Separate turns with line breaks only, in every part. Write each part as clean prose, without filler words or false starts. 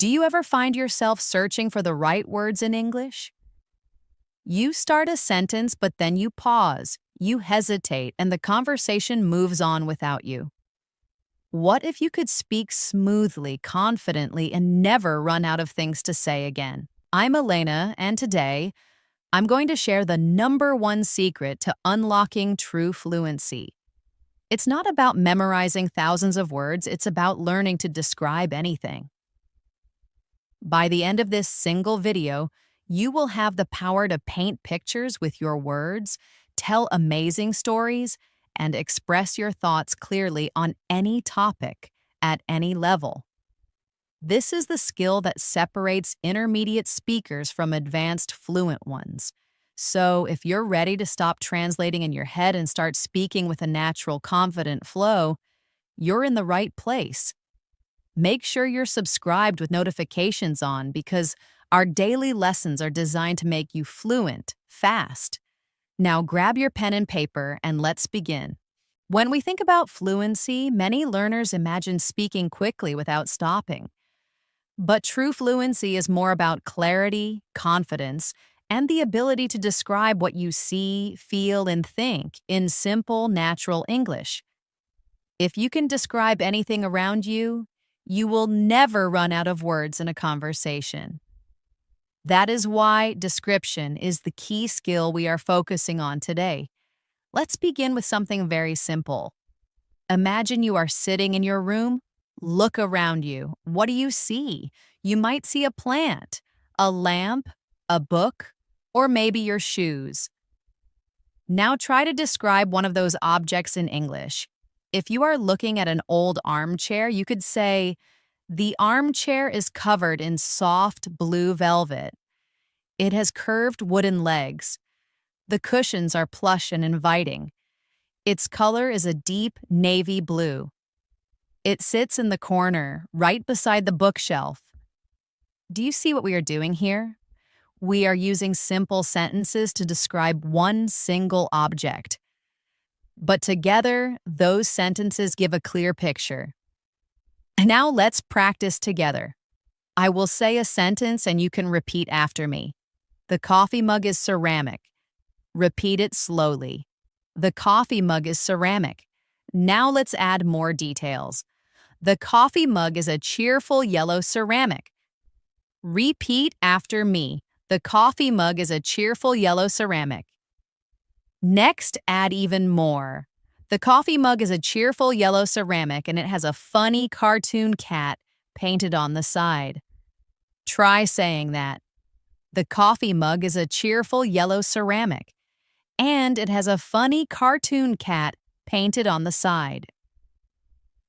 Do you ever find yourself searching for the right words in English? You start a sentence, but then you pause, you hesitate, and the conversation moves on without you. What if you could speak smoothly, confidently, and never run out of things to say again? I'm Elena, and today, I'm going to share the number one secret to unlocking true fluency. It's not about memorizing thousands of words, it's about learning to describe anything. By the end of this single video, you will have the power to paint pictures with your words, tell amazing stories, and express your thoughts clearly on any topic at any level. This is the skill that separates intermediate speakers from advanced fluent ones. So, if you're ready to stop translating in your head and start speaking with a natural, confident flow, you're in the right place. Make sure you're subscribed with notifications on because our daily lessons are designed to make you fluent, fast. Now grab your pen and paper and let's begin. When we think about fluency, many learners imagine speaking quickly without stopping. But true fluency is more about clarity, confidence, and the ability to describe what you see, feel, and think in simple, natural English. If you can describe anything around you, you will never run out of words in a conversation. That is why description is the key skill we are focusing on today. Let's begin with something very simple. Imagine you are sitting in your room. Look around you. What do you see? You might see a plant, a lamp, a book, or maybe your shoes. Now try to describe one of those objects in English. If you are looking at an old armchair, you could say, "The armchair is covered in soft blue velvet. It has curved wooden legs. The cushions are plush and inviting. Its color is a deep navy blue. It sits in the corner, right beside the bookshelf." Do you see what we are doing here? We are using simple sentences to describe one single object. But together, those sentences give a clear picture. Now let's practice together. I will say a sentence and you can repeat after me. The coffee mug is ceramic. Repeat it slowly. The coffee mug is ceramic. Now let's add more details. The coffee mug is a cheerful yellow ceramic. Repeat after me. The coffee mug is a cheerful yellow ceramic. Next, add even more. The coffee mug is a cheerful yellow ceramic and it has a funny cartoon cat painted on the side. Try saying that. The coffee mug is a cheerful yellow ceramic and it has a funny cartoon cat painted on the side.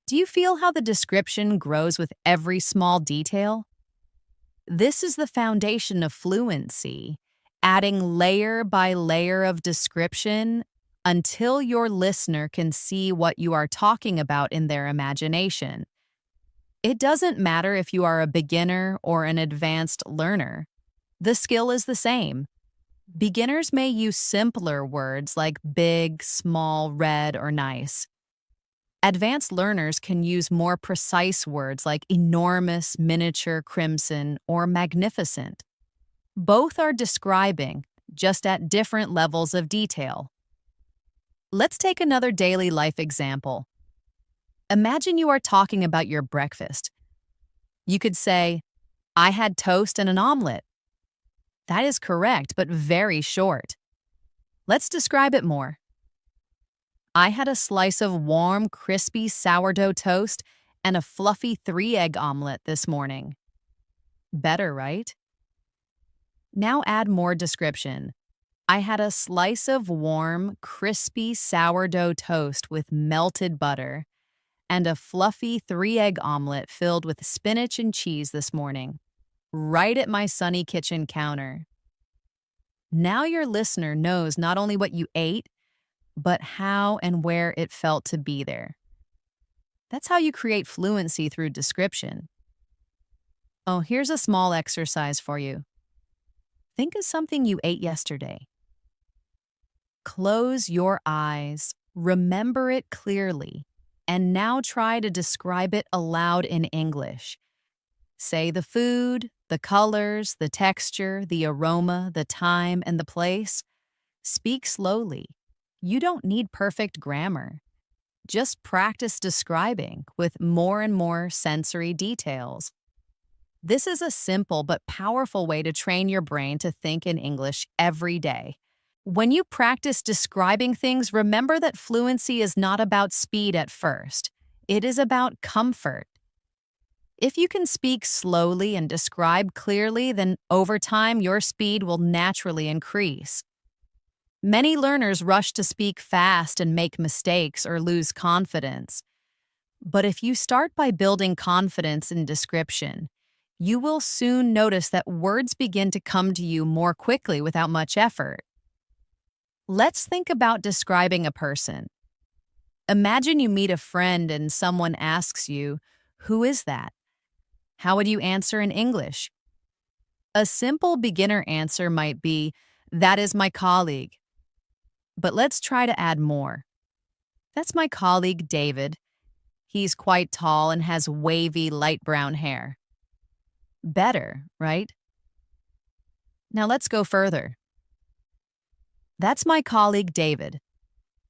Do you feel how the description grows with every small detail? This is the foundation of fluency. Adding layer by layer of description until your listener can see what you are talking about in their imagination. It doesn't matter if you are a beginner or an advanced learner. The skill is the same. Beginners may use simpler words like big, small, red, or nice. Advanced learners can use more precise words like enormous, miniature, crimson, or magnificent. Both are describing, just at different levels of detail. Let's take another daily life example. Imagine you are talking about your breakfast. You could say, "I had toast and an omelet." That is correct, but very short. Let's describe it more. "I had a slice of warm, crispy sourdough toast and a fluffy 3-egg omelet this morning." Better, right? Now add more description. "I had a slice of warm, crispy sourdough toast with melted butter and a fluffy 3-egg omelet filled with spinach and cheese this morning, right at my sunny kitchen counter." Now your listener knows not only what you ate, but how and where it felt to be there. That's how you create fluency through description. Oh, here's a small exercise for you. Think of something you ate yesterday. Close your eyes, remember it clearly, and now try to describe it aloud in English. Say the food, the colors, the texture, the aroma, the time, and the place. Speak slowly. You don't need perfect grammar. Just practice describing with more and more sensory details. This is a simple but powerful way to train your brain to think in English every day. When you practice describing things, remember that fluency is not about speed at first. It is about comfort. If you can speak slowly and describe clearly, then over time your speed will naturally increase. Many learners rush to speak fast and make mistakes or lose confidence. But if you start by building confidence in description, you will soon notice that words begin to come to you more quickly without much effort. Let's think about describing a person. Imagine you meet a friend and someone asks you, "Who is that?" How would you answer in English? A simple beginner answer might be, "That is my colleague." But let's try to add more. "That's my colleague David. He's quite tall and has wavy light brown hair." Better, right? Now let's go further. "That's my colleague David.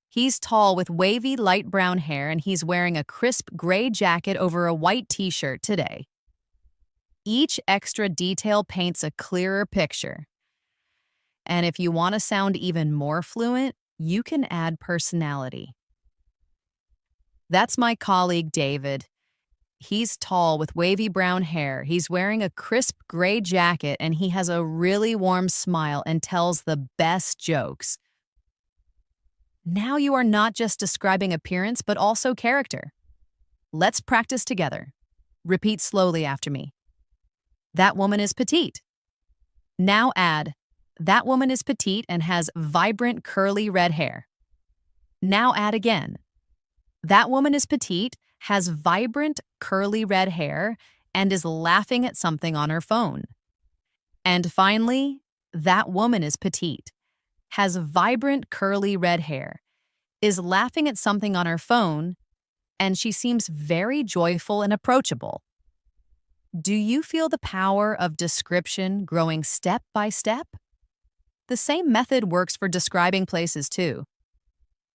He's tall with wavy light brown hair and he's wearing a crisp gray jacket over a white t-shirt today." Each extra detail paints a clearer picture. And if you want to sound even more fluent, you can add personality. "That's my colleague David. He's tall with wavy brown hair. He's wearing a crisp gray jacket and he has a really warm smile and tells the best jokes." Now you are not just describing appearance, but also character. Let's practice together. Repeat slowly after me. "That woman is petite." Now add, "That woman is petite and has vibrant curly red hair." Now add again, "That woman is petite, has vibrant curly red hair, and is laughing at something on her phone." And finally, "That woman is petite, has vibrant curly red hair, is laughing at something on her phone, and she seems very joyful and approachable." Do you feel the power of description growing step by step? The same method works for describing places too.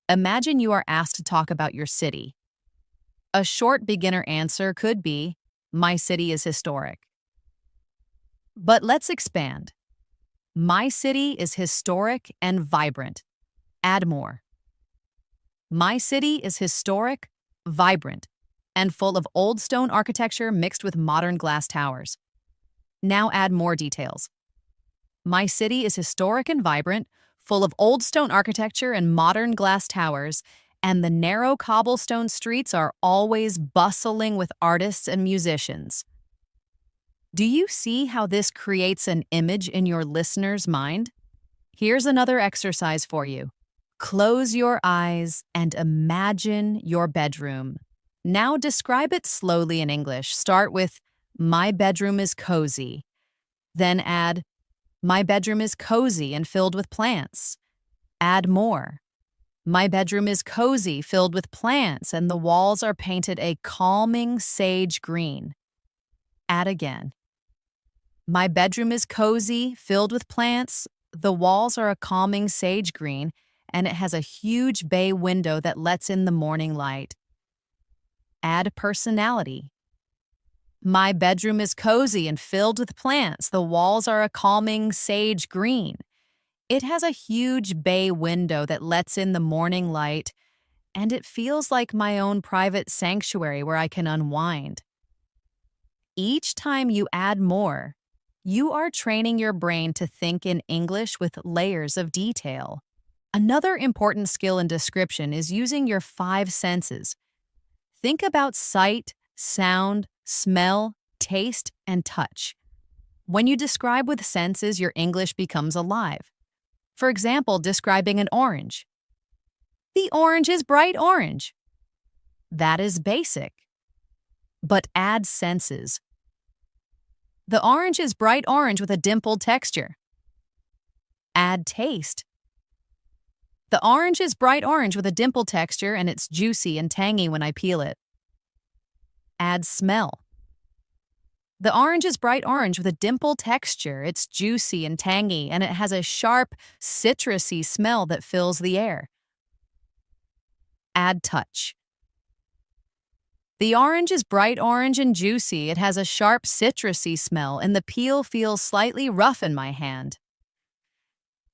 Imagine you are asked to talk about your city. A short beginner answer could be, "My city is historic." But let's expand. "My city is historic and vibrant." Add more. "My city is historic, vibrant, and full of old stone architecture mixed with modern glass towers." Now add more details. "My city is historic and vibrant, full of old stone architecture and modern glass towers, and the narrow cobblestone streets are always bustling with artists and musicians." Do you see how this creates an image in your listener's mind? Here's another exercise for you. Close your eyes and imagine your bedroom. Now describe it slowly in English. Start with, "My bedroom is cozy." Then add, "My bedroom is cozy and filled with plants." Add more. "My bedroom is cozy, filled with plants, and the walls are painted a calming sage green." Add again. "My bedroom is cozy, filled with plants, the walls are a calming sage green, and it has a huge bay window that lets in the morning light." Add personality. "My bedroom is cozy and filled with plants. The walls are a calming sage green. It has a huge bay window that lets in the morning light, and it feels like my own private sanctuary where I can unwind." Each time you add more, you are training your brain to think in English with layers of detail. Another important skill in description is using your 5 senses. Think about sight, sound, smell, taste, and touch. When you describe with senses, your English becomes alive. For example, describing an orange. "The orange is bright orange." That is basic. But add senses. "The orange is bright orange with a dimpled texture." Add taste. "The orange is bright orange with a dimpled texture and it's juicy and tangy when I peel it." Add smell. The orange is bright orange with a dimple texture. It's juicy and tangy, and it has a sharp, citrusy smell that fills the air. Add touch. The orange is bright orange and juicy. It has a sharp, citrusy smell, and the peel feels slightly rough in my hand.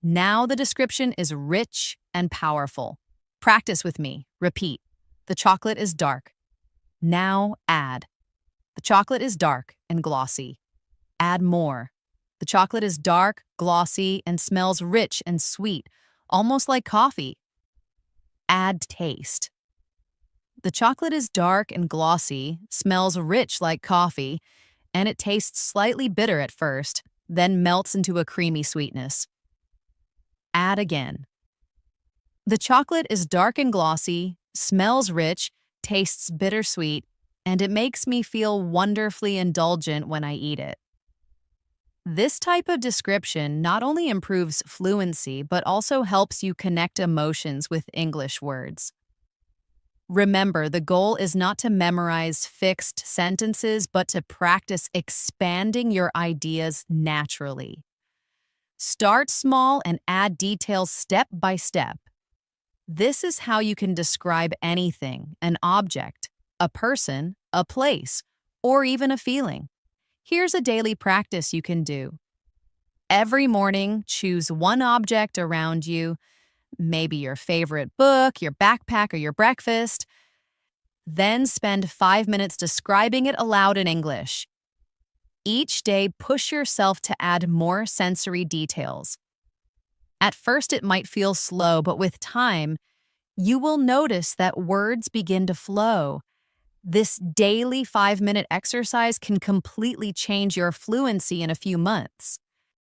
Now the description is rich and powerful. Practice with me. Repeat. The chocolate is dark. Now add. The chocolate is dark and glossy. Add more. The chocolate is dark, glossy, and smells rich and sweet, almost like coffee. Add taste. The chocolate is dark and glossy, smells rich like coffee, and it tastes slightly bitter at first, then melts into a creamy sweetness. Add again. The chocolate is dark and glossy, smells rich, tastes bittersweet, and it makes me feel wonderfully indulgent when I eat it. This type of description not only improves fluency, but also helps you connect emotions with English words. Remember, the goal is not to memorize fixed sentences, but to practice expanding your ideas naturally. Start small and add details step by step. This is how you can describe anything, an object, a person, a place, or even a feeling. Here's a daily practice you can do. Every morning, choose one object around you, maybe your favorite book, your backpack, or your breakfast. Then spend 5 minutes describing it aloud in English. Each day, push yourself to add more sensory details. At first, it might feel slow, but with time, you will notice that words begin to flow. This daily 5-minute exercise can completely change your fluency in a few months.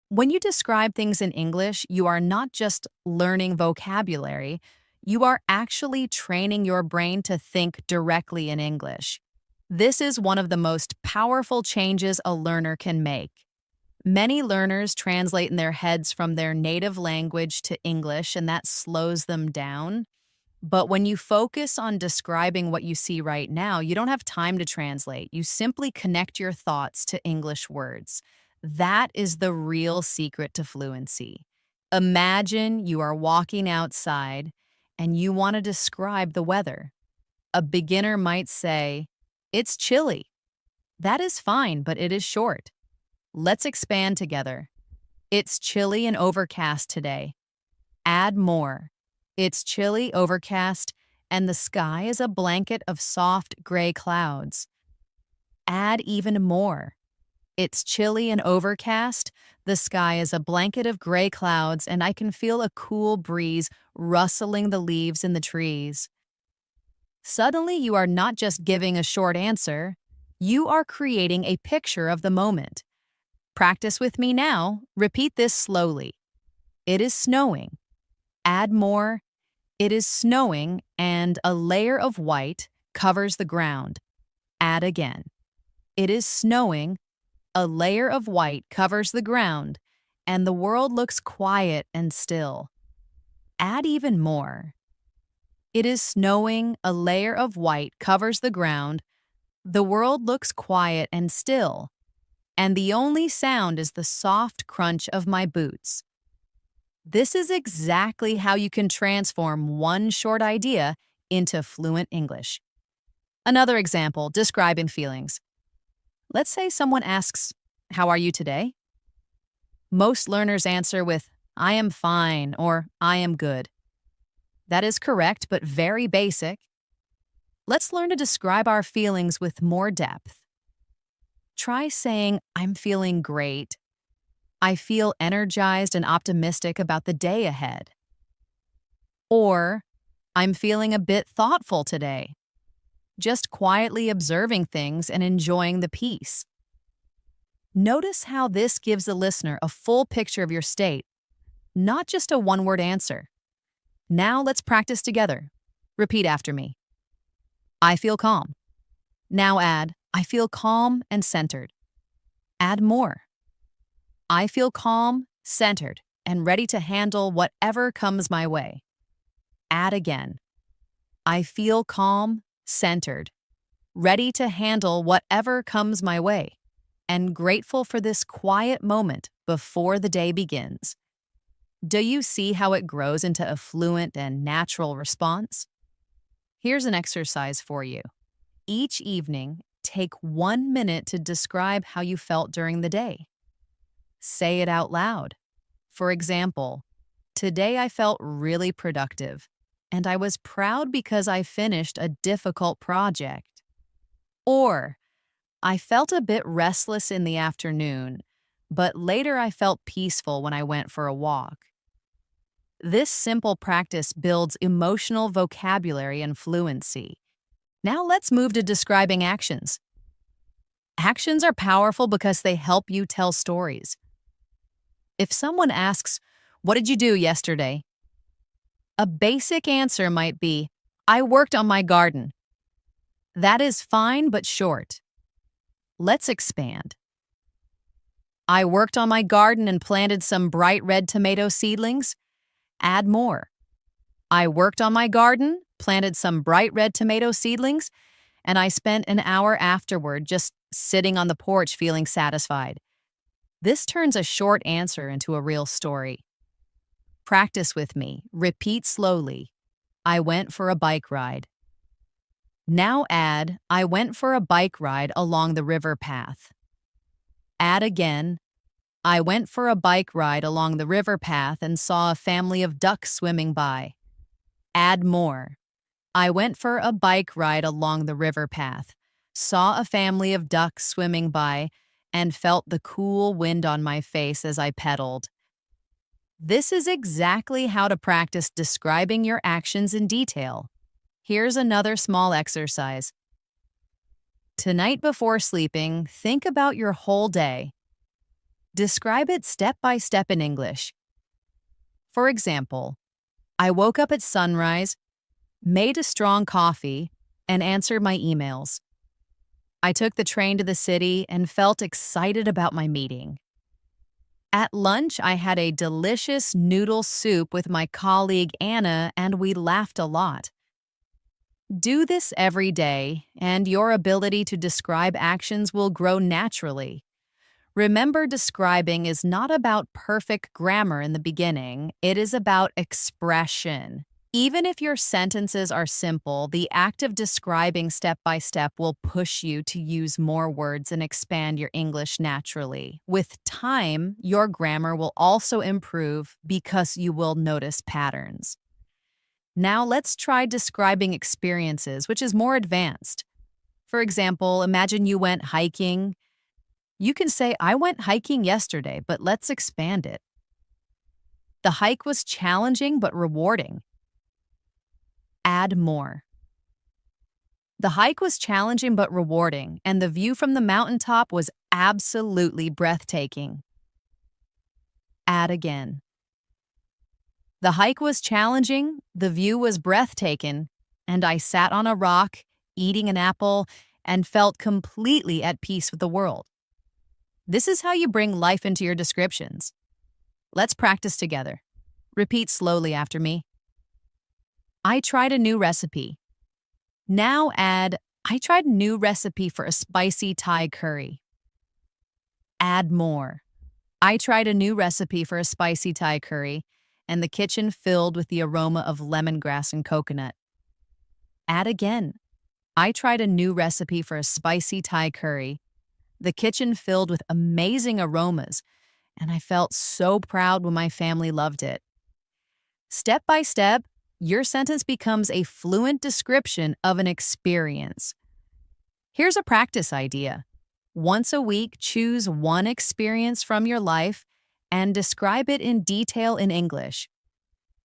When you describe things in English, you are not just learning vocabulary, you are actually training your brain to think directly in English. This is one of the most powerful changes a learner can make. Many learners translate in their heads from their native language to English, and that slows them down. But when you focus on describing what you see right now, you don't have time to translate. You simply connect your thoughts to English words. That is the real secret to fluency. Imagine you are walking outside and you want to describe the weather. A beginner might say, "It's chilly." That is fine, but it is short. Let's expand together. It's chilly and overcast today. Add more. It's chilly, overcast, and the sky is a blanket of soft gray clouds. Add even more. It's chilly and overcast. The sky is a blanket of gray clouds, and I can feel a cool breeze rustling the leaves in the trees. Suddenly, you are not just giving a short answer, you are creating a picture of the moment. Practice with me now. Repeat this slowly. It is snowing. Add more. It is snowing, and a layer of white covers the ground. Add again. It is snowing. A layer of white covers the ground, and the world looks quiet and still. Add even more. It is snowing. A layer of white covers the ground. The world looks quiet and still, and the only sound is the soft crunch of my boots. This is exactly how you can transform one short idea into fluent English. Another example, describing feelings. Let's say someone asks, "How are you today?" Most learners answer with, "I am fine," or "I am good." That is correct, but very basic. Let's learn to describe our feelings with more depth. Try saying, "I'm feeling great." "I feel energized and optimistic about the day ahead." Or, "I'm feeling a bit thoughtful today." Just quietly observing things and enjoying the peace. Notice how this gives the listener a full picture of your state, not just a one-word answer. Now let's practice together. Repeat after me. I feel calm. Now add, I feel calm and centered. Add more. I feel calm, centered, and ready to handle whatever comes my way. Add again. I feel calm, centered, ready to handle whatever comes my way. and grateful for this quiet moment before the day begins. Do you see how it grows into a fluent and natural response? Here's an exercise for you. Each evening, take 1 minute to describe how you felt during the day. Say it out loud. For example, today I felt really productive, and I was proud because I finished a difficult project. Or, I felt a bit restless in the afternoon, but later I felt peaceful when I went for a walk. This simple practice builds emotional vocabulary and fluency. Now let's move to describing actions. Actions are powerful because they help you tell stories. If someone asks, "What did you do yesterday?" a basic answer might be, "I worked on my garden." That is fine but short. Let's expand. I worked on my garden and planted some bright red tomato seedlings. Add more. I worked on my garden, planted some bright red tomato seedlings, and I spent an hour afterward just sitting on the porch feeling satisfied. This turns a short answer into a real story. Practice with me. Repeat slowly. I went for a bike ride. Now add, I went for a bike ride along the river path. Add again, I went for a bike ride along the river path and saw a family of ducks swimming by. Add more. I went for a bike ride along the river path, saw a family of ducks swimming by, and felt the cool wind on my face as I pedaled. This is exactly how to practice describing your actions in detail. Here's another small exercise. Tonight before sleeping, think about your whole day. Describe it step by step in English. For example, I woke up at sunrise, made a strong coffee, and answered my emails. I took the train to the city and felt excited about my meeting. At lunch, I had a delicious noodle soup with my colleague Anna, and we laughed a lot. Do this every day, and your ability to describe actions will grow naturally. Remember, describing is not about perfect grammar in the beginning, it is about expression. Even if your sentences are simple, the act of describing step by step will push you to use more words and expand your English naturally. With time, your grammar will also improve because you will notice patterns. Now let's try describing experiences, which is more advanced. For example, imagine you went hiking. You can say, I went hiking yesterday, but let's expand it. The hike was challenging but rewarding. Add more. The hike was challenging but rewarding, and the view from the mountaintop was absolutely breathtaking. Add again. The hike was challenging, the view was breathtaking, and I sat on a rock, eating an apple, and felt completely at peace with the world. This is how you bring life into your descriptions. Let's practice together. Repeat slowly after me. I tried a new recipe. Now add, I tried a new recipe for a spicy Thai curry. Add more. I tried a new recipe for a spicy Thai curry, and the kitchen filled with the aroma of lemongrass and coconut. Add again. I tried a new recipe for a spicy Thai curry, the kitchen filled with amazing aromas, and I felt so proud when my family loved it. Step by step, your sentence becomes a fluent description of an experience. Here's a practice idea. Once a week, choose one experience from your life and describe it in detail in English.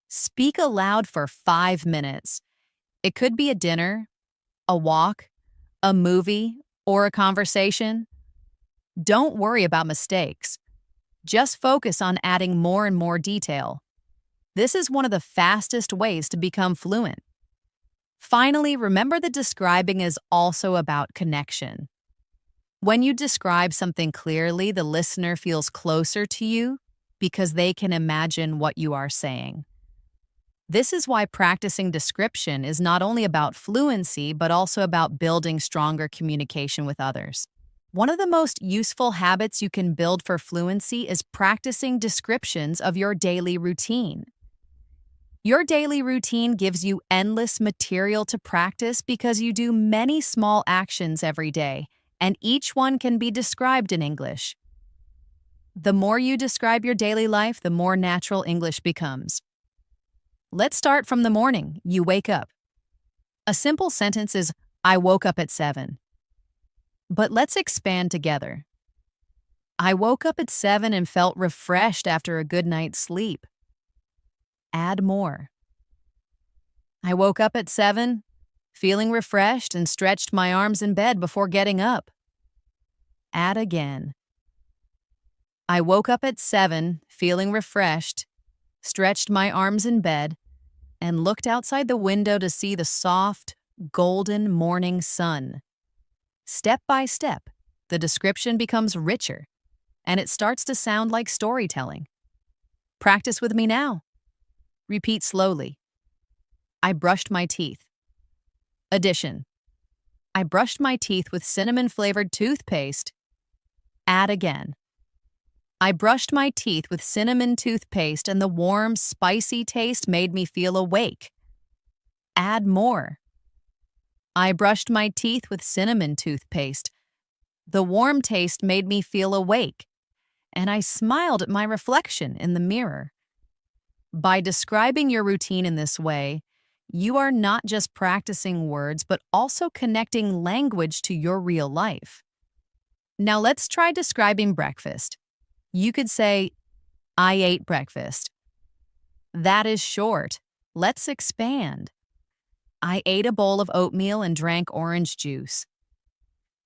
Speak aloud for 5 minutes. It could be a dinner, a walk, a movie, or a conversation. Don't worry about mistakes. Just focus on adding more and more detail. This is one of the fastest ways to become fluent. Finally, remember that describing is also about connection. When you describe something clearly, the listener feels closer to you because they can imagine what you are saying. This is why practicing description is not only about fluency, but also about building stronger communication with others. One of the most useful habits you can build for fluency is practicing descriptions of your daily routine. Your daily routine gives you endless material to practice because you do many small actions every day, and each one can be described in English. The more you describe your daily life, the more natural English becomes. Let's start from the morning you wake up. A simple sentence is, I woke up at 7. But let's expand together. I woke up at 7 and felt refreshed after a good night's sleep. Add more. I woke up at 7, feeling refreshed and stretched my arms in bed before getting up. Add again. I woke up at 7, feeling refreshed, stretched my arms in bed, and looked outside the window to see the soft, golden morning sun. Step by step, the description becomes richer, and it starts to sound like storytelling. Practice with me now. Repeat slowly. I brushed my teeth. Addition. I brushed my teeth with cinnamon-flavored toothpaste. Add again. I brushed my teeth with cinnamon toothpaste and the warm, spicy taste made me feel awake. Add more. I brushed my teeth with cinnamon toothpaste. The warm taste made me feel awake, and I smiled at my reflection in the mirror. By describing your routine in this way, you are not just practicing words, but also connecting language to your real life. Now let's try describing breakfast. You could say, I ate breakfast. That is short. Let's expand. I ate a bowl of oatmeal and drank orange juice.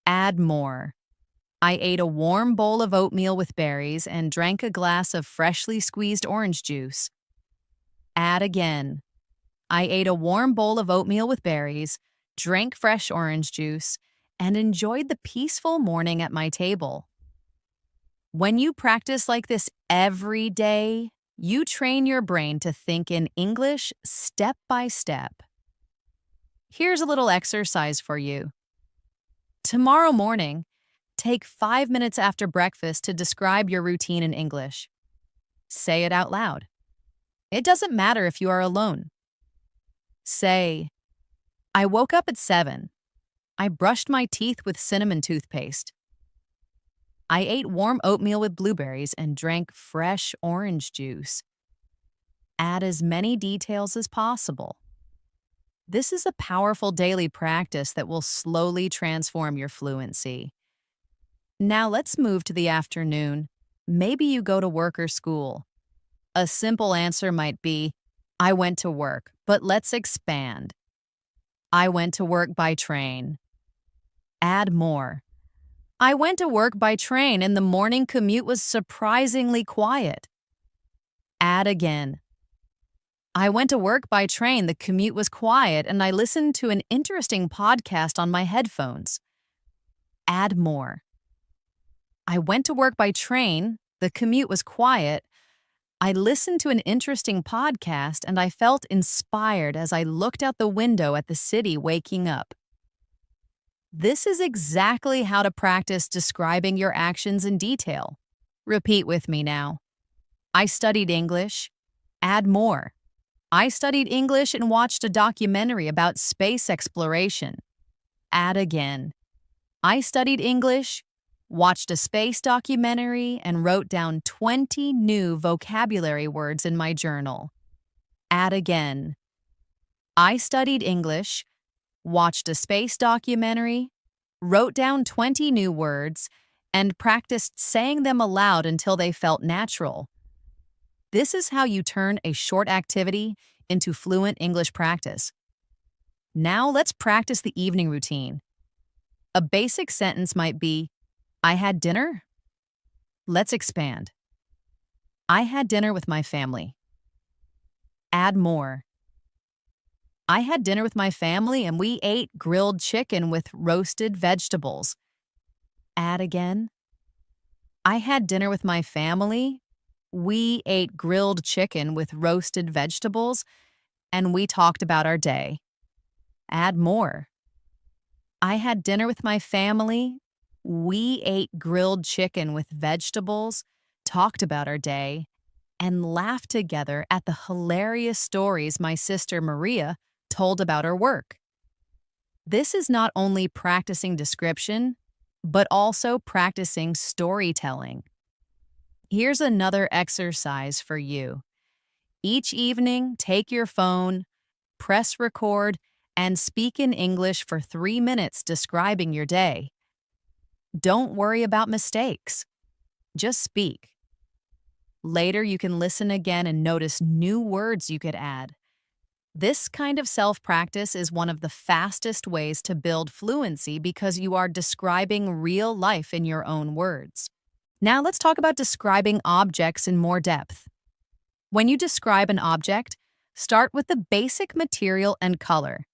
Add more. I ate a warm bowl of oatmeal with berries and drank a glass of freshly squeezed orange juice. Add again. I ate a warm bowl of oatmeal with berries, drank fresh orange juice, and enjoyed the peaceful morning at my table. When you practice like this every day, you train your brain to think in English step by step. Here's a little exercise for you. Tomorrow morning, take 5 minutes after breakfast to describe your routine in English. Say it out loud. It doesn't matter if you are alone. Say, I woke up at 7. I brushed my teeth with cinnamon toothpaste. I ate warm oatmeal with blueberries and drank fresh orange juice. Add as many details as possible. This is a powerful daily practice that will slowly transform your fluency. Now let's move to the afternoon. Maybe you go to work or school. A simple answer might be, I went to work, but let's expand. I went to work by train. Add more. I went to work by train and the morning commute was surprisingly quiet. Add again. I went to work by train, the commute was quiet, and I listened to an interesting podcast on my headphones. Add more. I went to work by train, the commute was quiet, I listened to an interesting podcast, and I felt inspired as I looked out the window at the city waking up. This is exactly how to practice describing your actions in detail. Repeat with me now. I studied English. Add more. I studied English and watched a documentary about space exploration. Add again. I studied English, watched a space documentary, and wrote down 20 new vocabulary words in my journal. Add again. I studied English, watched a space documentary, wrote down 20 new words, and practiced saying them aloud until they felt natural. This is how you turn a short activity into fluent English practice. Now let's practice the evening routine. A basic sentence might be, I had dinner. Let's expand. I had dinner with my family. Add more. I had dinner with my family and we ate grilled chicken with roasted vegetables. Add again. I had dinner with my family. We ate grilled chicken with roasted vegetables, and we talked about our day. Add more. I had dinner with my family. We ate grilled chicken with vegetables, talked about our day, and laughed together at the hilarious stories my sister Maria told about her work. This is not only practicing description, but also practicing storytelling. Here's another exercise for you. Each evening, take your phone, press record, and speak in English for 3 minutes describing your day. Don't worry about mistakes. Just speak. Later, you can listen again and notice new words you could add. This kind of self-practice is one of the fastest ways to build fluency because you are describing real life in your own words. Now let's talk about describing objects in more depth. When you describe an object, start with the basic material and color.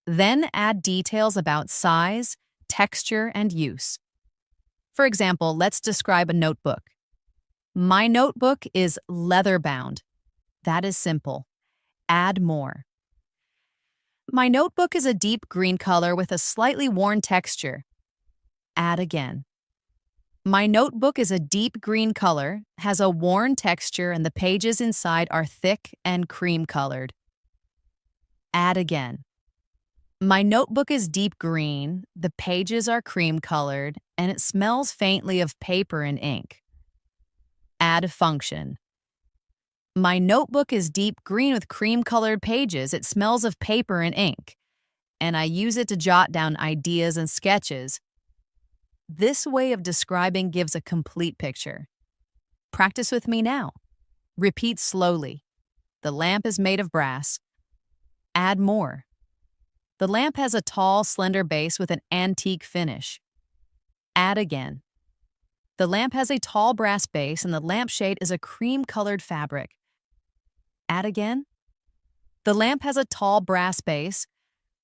Then add details about size, texture, and use. For example, let's describe a notebook. My notebook is leather-bound. That is simple. Add more. My notebook is a deep green color with a slightly worn texture. Add again. My notebook is a deep green color, has a worn texture, and the pages inside are thick and cream-colored. Add again. My notebook is deep green, the pages are cream-colored, and it smells faintly of paper and ink. Add function. My notebook is deep green with cream-colored pages. It smells of paper and ink, and I use it to jot down ideas and sketches. This way of describing gives a complete picture. Practice with me now. Repeat slowly. The lamp is made of brass. Add more. The lamp has a tall, slender base with an antique finish. Add again. The lamp has a tall brass base and the lampshade is a cream-colored fabric. Add again. The lamp has a tall brass base,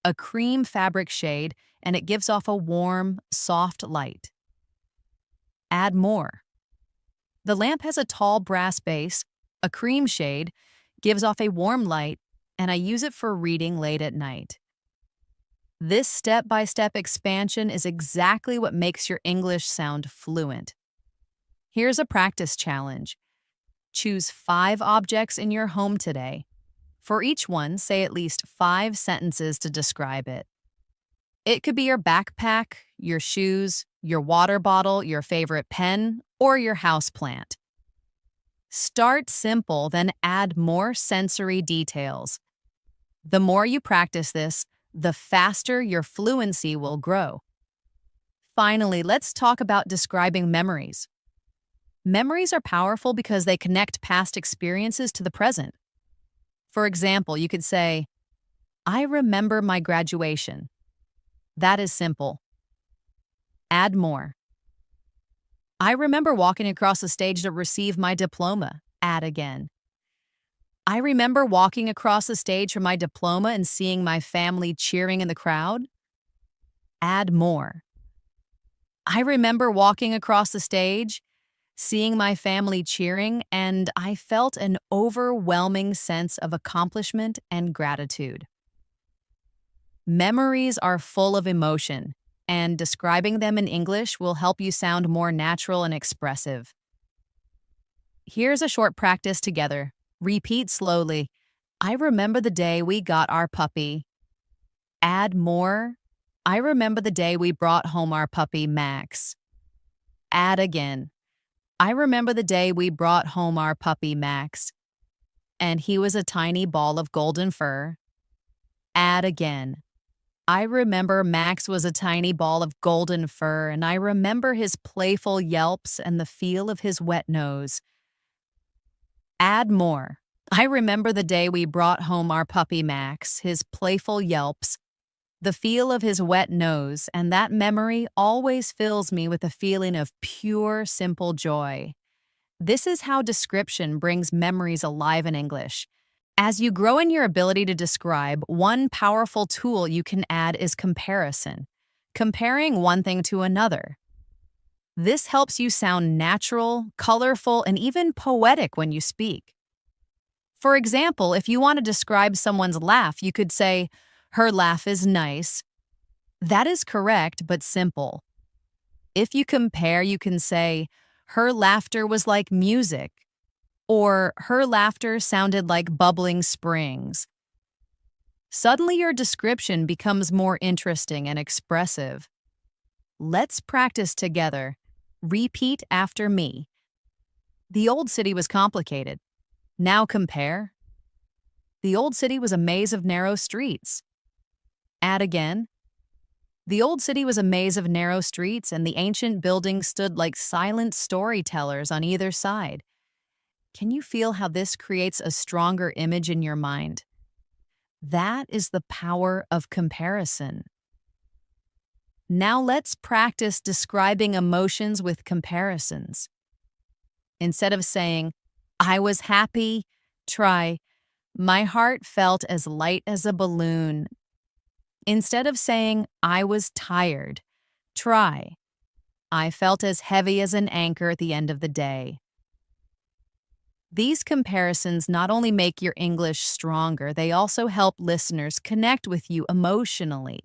a cream fabric shade, and it gives off a warm, soft light. Add more. The lamp has a tall brass base, a cream shade, gives off a warm light, and I use it for reading late at night. This step-by-step expansion is exactly what makes your English sound fluent. Here's a practice challenge. Choose 5 objects in your home today. For each one, say at least 5 sentences to describe it. It could be your backpack, your shoes, your water bottle, your favorite pen, or your houseplant. Start simple, then add more sensory details. The more you practice this, the faster your fluency will grow. Finally, let's talk about describing memories. Memories are powerful because they connect past experiences to the present. For example, you could say, I remember my graduation. That is simple. Add more. I remember walking across the stage to receive my diploma. Add again. I remember walking across the stage for my diploma and seeing my family cheering in the crowd. Add more. I remember walking across the stage, seeing my family cheering, and I felt an overwhelming sense of accomplishment and gratitude. Memories are full of emotion, and describing them in English will help you sound more natural and expressive. Here's a short practice together. Repeat slowly. I remember the day we got our puppy. Add more. I remember the day we brought home our puppy, Max. Add again. I remember the day we brought home our puppy, Max. And he was a tiny ball of golden fur. Add again. I remember Max was a tiny ball of golden fur, and I remember his playful yelps and the feel of his wet nose. Add more. I remember the day we brought home our puppy Max, his playful yelps, the feel of his wet nose, and that memory always fills me with a feeling of pure, simple joy. This is how description brings memories alive in English. As you grow in your ability to describe, one powerful tool you can add is comparison, comparing one thing to another. This helps you sound natural, colorful, and even poetic when you speak. For example, if you want to describe someone's laugh, you could say, her laugh is nice. That is correct but simple. If you compare, you can say, her laughter was like music, or her laughter sounded like bubbling springs. Suddenly, your description becomes more interesting and expressive. Let's practice together. Repeat after me. The old city was complicated. Now compare. The old city was a maze of narrow streets. Add again. The old city was a maze of narrow streets, and the ancient buildings stood like silent storytellers on either side. Can you feel how this creates a stronger image in your mind? That is the power of comparison. Now let's practice describing emotions with comparisons. Instead of saying, I was happy, try, my heart felt as light as a balloon. Instead of saying, I was tired, try, I felt as heavy as an anchor at the end of the day. These comparisons not only make your English stronger, they also help listeners connect with you emotionally.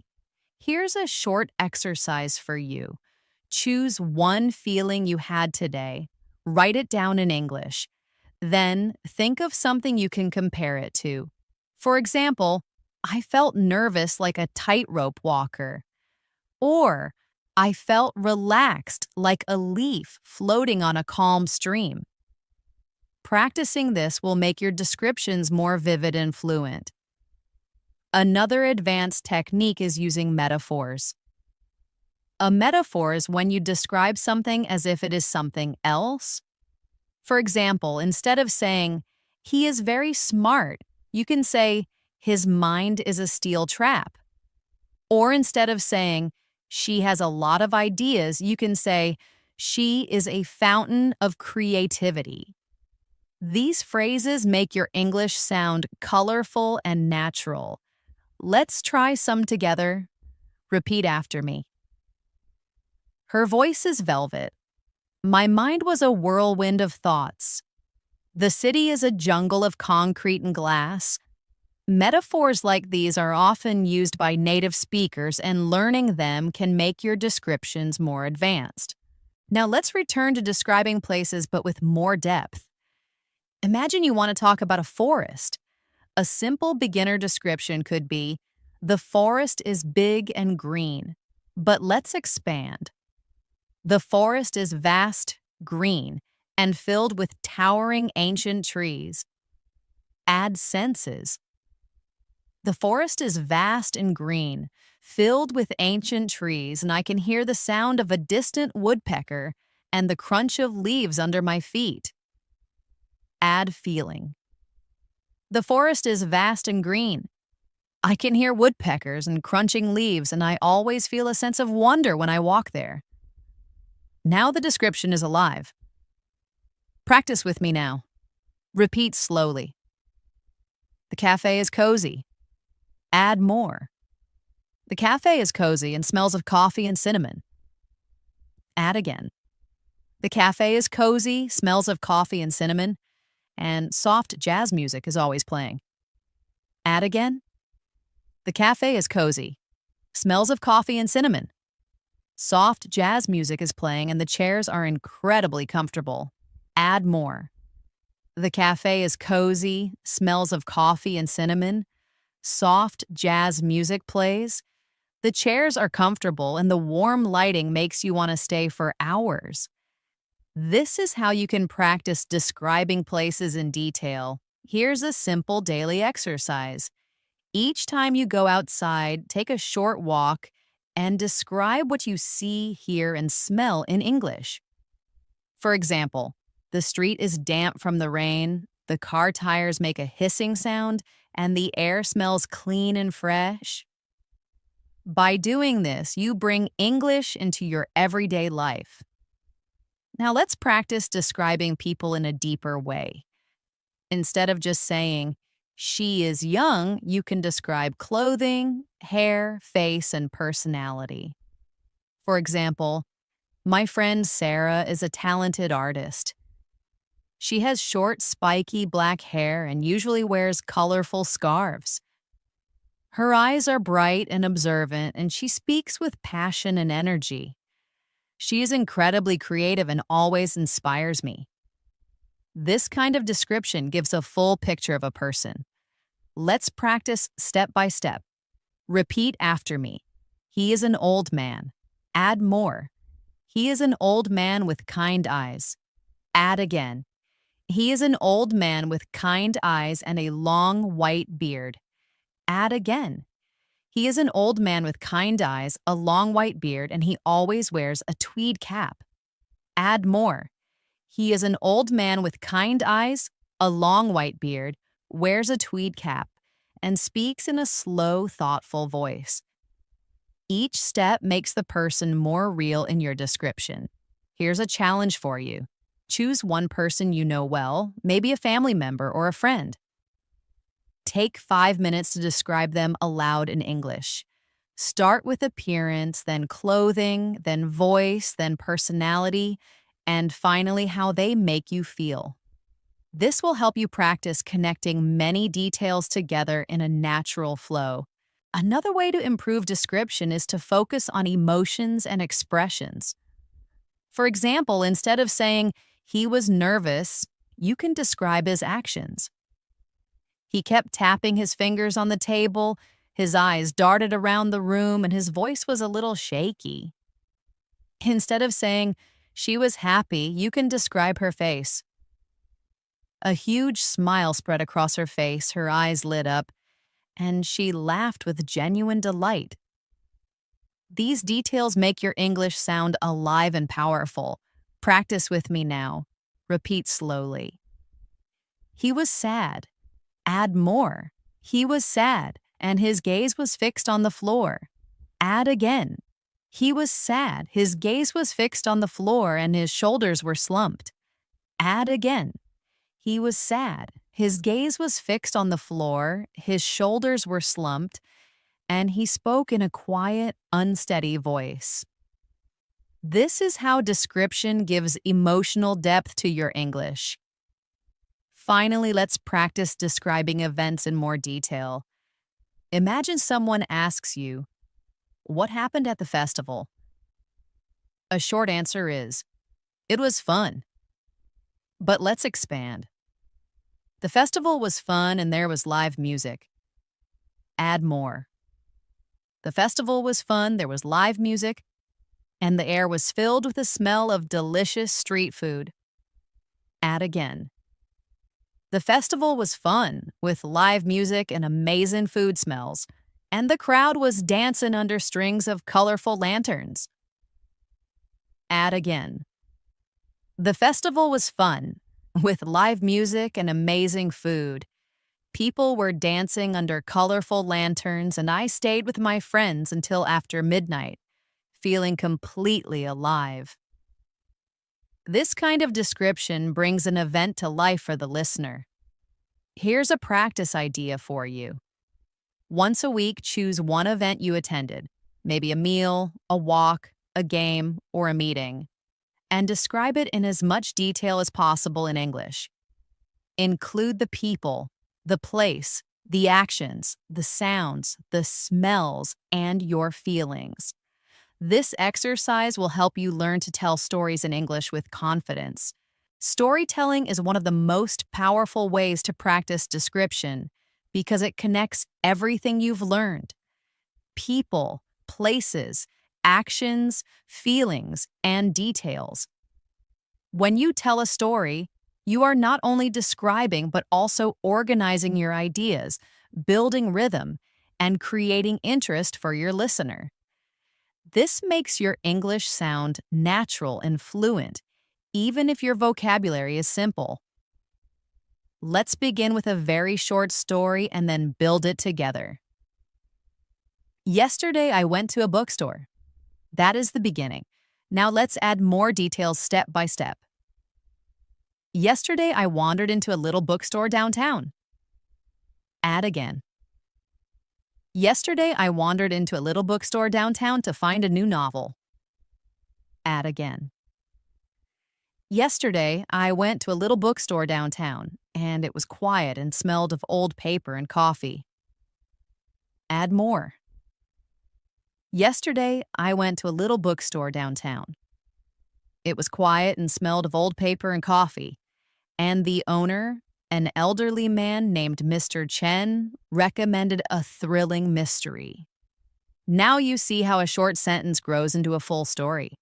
Here's a short exercise for you. Choose one feeling you had today, write it down in English. Then think of something you can compare it to. For example, I felt nervous like a tightrope walker. Or, I felt relaxed like a leaf floating on a calm stream. Practicing this will make your descriptions more vivid and fluent. Another advanced technique is using metaphors. A metaphor is when you describe something as if it is something else. For example, instead of saying, he is very smart, you can say, his mind is a steel trap. Or instead of saying, she has a lot of ideas, you can say, she is a fountain of creativity. These phrases make your English sound colorful and natural. Let's try some together. Repeat after me. Her voice is velvet. My mind was a whirlwind of thoughts. The city is a jungle of concrete and glass. Metaphors like these are often used by native speakers, and learning them can make your descriptions more advanced. Now let's return to describing places but with more depth. Imagine you want to talk about a forest. A simple beginner description could be, the forest is big and green, but let's expand. The forest is vast, green, and filled with towering ancient trees. Add senses. The forest is vast and green, filled with ancient trees, and I can hear the sound of a distant woodpecker and the crunch of leaves under my feet. Add feeling. The forest is vast and green. I can hear woodpeckers and crunching leaves, and I always feel a sense of wonder when I walk there. Now the description is alive. Practice with me now. Repeat slowly. The cafe is cozy. Add more. The cafe is cozy and smells of coffee and cinnamon. Add again. The cafe is cozy, smells of coffee and cinnamon, and soft jazz music is always playing. Add again. The cafe is cozy, smells of coffee and cinnamon. Soft jazz music is playing and the chairs are incredibly comfortable. Add more. The cafe is cozy, smells of coffee and cinnamon. Soft jazz music plays. The chairs are comfortable and the warm lighting makes you want to stay for hours. This is how you can practice describing places in detail. Here's a simple daily exercise. Each time you go outside, take a short walk and describe what you see, hear, and smell in English. For example, the street is damp from the rain, the car tires make a hissing sound, and the air smells clean and fresh. By doing this, you bring English into your everyday life. Now let's practice describing people in a deeper way. Instead of just saying, she is young, you can describe clothing, hair, face, and personality. For example, my friend Sarah is a talented artist. She has short, spiky black hair and usually wears colorful scarves. Her eyes are bright and observant, and she speaks with passion and energy. She is incredibly creative and always inspires me. This kind of description gives a full picture of a person. Let's practice step by step. Repeat after me. He is an old man. Add more. He is an old man with kind eyes. Add again. He is an old man with kind eyes and a long white beard. Add again. He is an old man with kind eyes, a long white beard, and he always wears a tweed cap. Add more. He is an old man with kind eyes, a long white beard, wears a tweed cap, and speaks in a slow, thoughtful voice. Each step makes the person more real in your description. Here's a challenge for you. Choose one person you know well, maybe a family member or a friend. Take 5 minutes to describe them aloud in English. Start with appearance, then clothing, then voice, then personality, and finally how they make you feel. This will help you practice connecting many details together in a natural flow. Another way to improve description is to focus on emotions and expressions. For example, instead of saying, "He was nervous," you can describe his actions. He kept tapping his fingers on the table, his eyes darted around the room, and his voice was a little shaky. Instead of saying, "She was happy," you can describe her face. A huge smile spread across her face, her eyes lit up, and she laughed with genuine delight. These details make your English sound alive and powerful. Practice with me now. Repeat slowly. He was sad. Add more. He was sad, and his gaze was fixed on the floor. Add again. He was sad. His gaze was fixed on the floor, and his shoulders were slumped. Add again. He was sad. His gaze was fixed on the floor, his shoulders were slumped, and he spoke in a quiet, unsteady voice. This is how description gives emotional depth to your English. Finally, let's practice describing events in more detail. Imagine someone asks you, "What happened at the festival?" A short answer is, "It was fun." But let's expand. The festival was fun and there was live music. Add more. The festival was fun, there was live music, and the air was filled with the smell of delicious street food. Add again. The festival was fun, with live music and amazing food smells, and the crowd was dancing under strings of colorful lanterns. Add again. The festival was fun, with live music and amazing food. People were dancing under colorful lanterns, and I stayed with my friends until after midnight, feeling completely alive. This kind of description brings an event to life for the listener. Here's a practice idea for you. Once a week, choose one event you attended, maybe a meal, a walk, a game, or a meeting, and describe it in as much detail as possible in English. Include the people, the place, the actions, the sounds, the smells, and your feelings. This exercise will help you learn to tell stories in English with confidence. Storytelling is one of the most powerful ways to practice description because it connects everything you've learned. People, places, actions, feelings, and details. When you tell a story, you are not only describing but also organizing your ideas, building rhythm, and creating interest for your listener. This makes your English sound natural and fluent, even if your vocabulary is simple. Let's begin with a very short story and then build it together. Yesterday, I went to a bookstore. That is the beginning. Now let's add more details step by step. Yesterday, I wandered into a little bookstore downtown. Add again. Yesterday, I wandered into a little bookstore downtown to find a new novel. Add again. Yesterday, I went to a little bookstore downtown, and it was quiet and smelled of old paper and coffee. Add more. Yesterday, I went to a little bookstore downtown. It was quiet and smelled of old paper and coffee. And the owner, an elderly man named Mr. Chen, recommended a thrilling mystery. Now you see how a short sentence grows into a full story.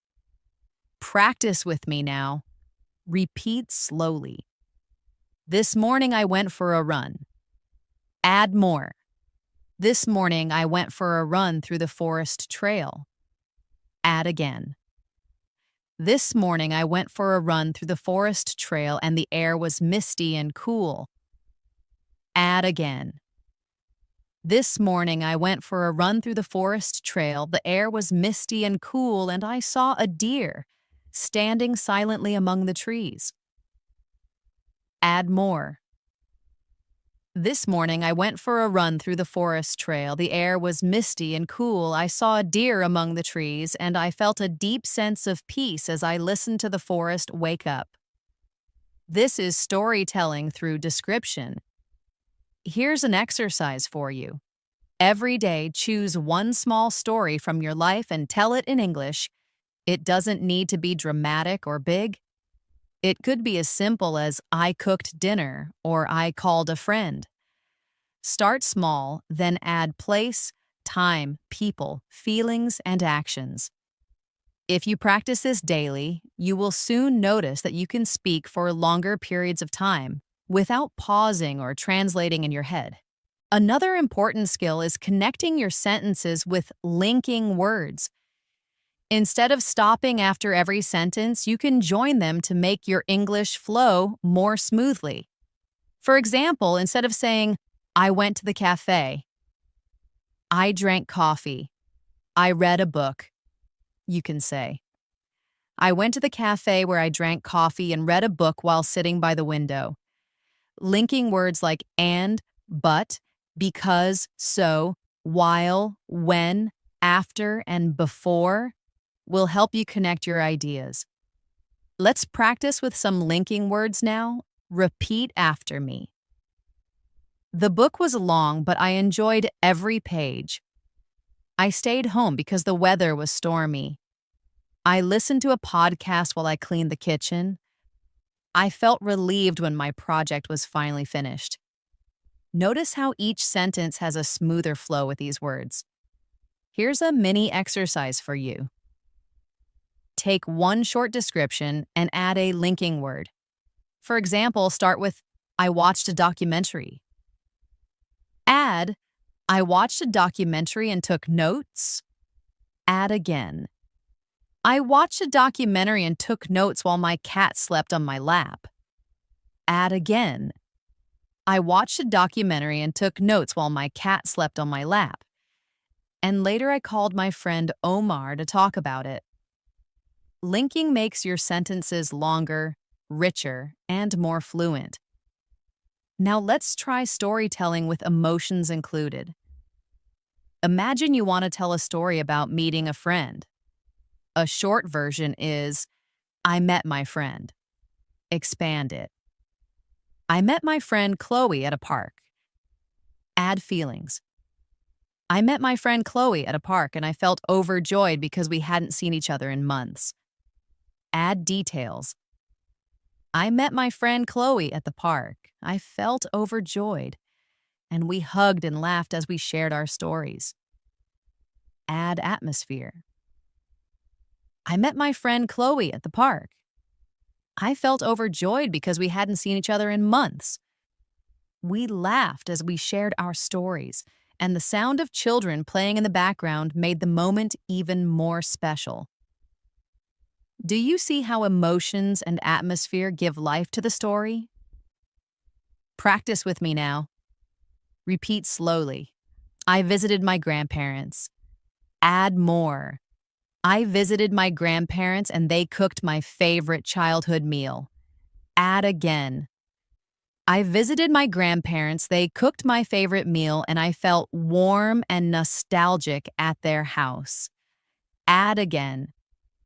Practice with me now. Repeat slowly. This morning I went for a run. Add more. This morning I went for a run through the forest trail. Add again. This morning I went for a run through the forest trail and the air was misty and cool. Add again. This morning I went for a run through the forest trail, the air was misty and cool, and I saw a deer standing silently among the trees. Add more. This morning I went for a run through the forest trail, the air was misty and cool, I saw a deer among the trees, and I felt a deep sense of peace as I listened to the forest wake up. This is storytelling through description. Here's an exercise for you. Every day, choose one small story from your life and tell it in English. It doesn't need to be dramatic or big. It could be as simple as I cooked dinner or I called a friend. Start small, then add place, time, people, feelings, and actions. If you practice this daily, you will soon notice that you can speak for longer periods of time without pausing or translating in your head. Another important skill is connecting your sentences with linking words. Instead of stopping after every sentence, you can join them to make your English flow more smoothly. For example, instead of saying, I went to the cafe, I drank coffee, I read a book, you can say, I went to the cafe where I drank coffee and read a book while sitting by the window. Linking words like and, but, because, so, while, when, after, and before will help you connect your ideas. Let's practice with some linking words now. Repeat after me. The book was long, but I enjoyed every page. I stayed home because the weather was stormy. I listened to a podcast while I cleaned the kitchen. I felt relieved when my project was finally finished. Notice how each sentence has a smoother flow with these words. Here's a mini exercise for you. Take one short description and add a linking word. For example, start with, I watched a documentary. Add, I watched a documentary and took notes. Add again. I watched a documentary and took notes while my cat slept on my lap. Add again. I watched a documentary and took notes while my cat slept on my lap. And later I called my friend Omar to talk about it. Linking makes your sentences longer, richer, and more fluent. Now let's try storytelling with emotions included. Imagine you want to tell a story about meeting a friend. A short version is, I met my friend. Expand it. I met my friend Chloe at a park. Add feelings. I met my friend Chloe at a park and I felt overjoyed because we hadn't seen each other in months. Add details. I met my friend Chloe at the park. I felt overjoyed, and we hugged and laughed as we shared our stories. Add atmosphere. I met my friend Chloe at the park. I felt overjoyed because we hadn't seen each other in months. We laughed as we shared our stories, and the sound of children playing in the background made the moment even more special. Do you see how emotions and atmosphere give life to the story? Practice with me now. Repeat slowly. I visited my grandparents. Add more. I visited my grandparents and they cooked my favorite childhood meal. Add again. I visited my grandparents, they cooked my favorite meal, and I felt warm and nostalgic at their house. Add again.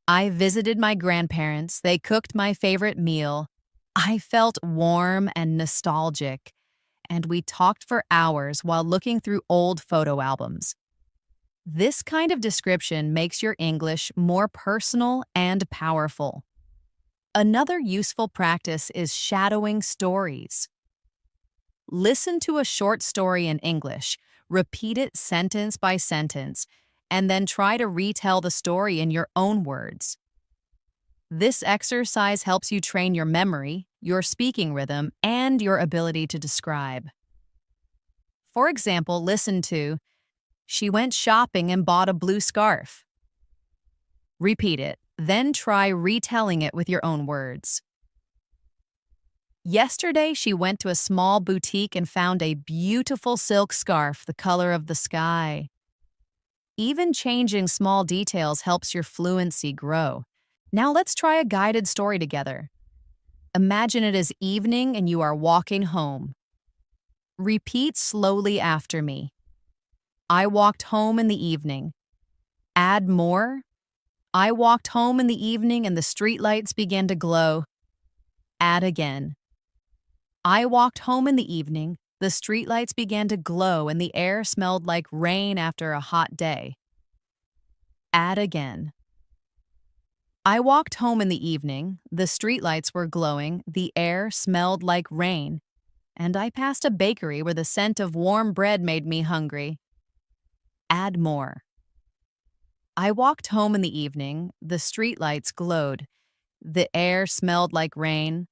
I visited my grandparents, they cooked my favorite meal. I felt warm and nostalgic, and we talked for hours while looking through old photo albums. This kind of description makes your English more personal and powerful. Another useful practice is shadowing stories. Listen to a short story in English, repeat it sentence by sentence, and then try to retell the story in your own words. This exercise helps you train your memory, your speaking rhythm, and your ability to describe. For example, listen to, "She went shopping and bought a blue scarf." Repeat it, then try retelling it with your own words. "Yesterday, she went to a small boutique and found a beautiful silk scarf the color of the sky." Even changing small details helps your fluency grow. Now let's try a guided story together. Imagine it is evening and you are walking home. Repeat slowly after me. "I walked home in the evening." Add more. "I walked home in the evening and the streetlights began to glow." Add again. "I walked home in the evening, the streetlights began to glow and the air smelled like rain after a hot day." Add again. "I walked home in the evening, the streetlights were glowing, the air smelled like rain, and I passed a bakery where the scent of warm bread made me hungry." Add more. "I walked home in the evening, the streetlights glowed, the air smelled like rain,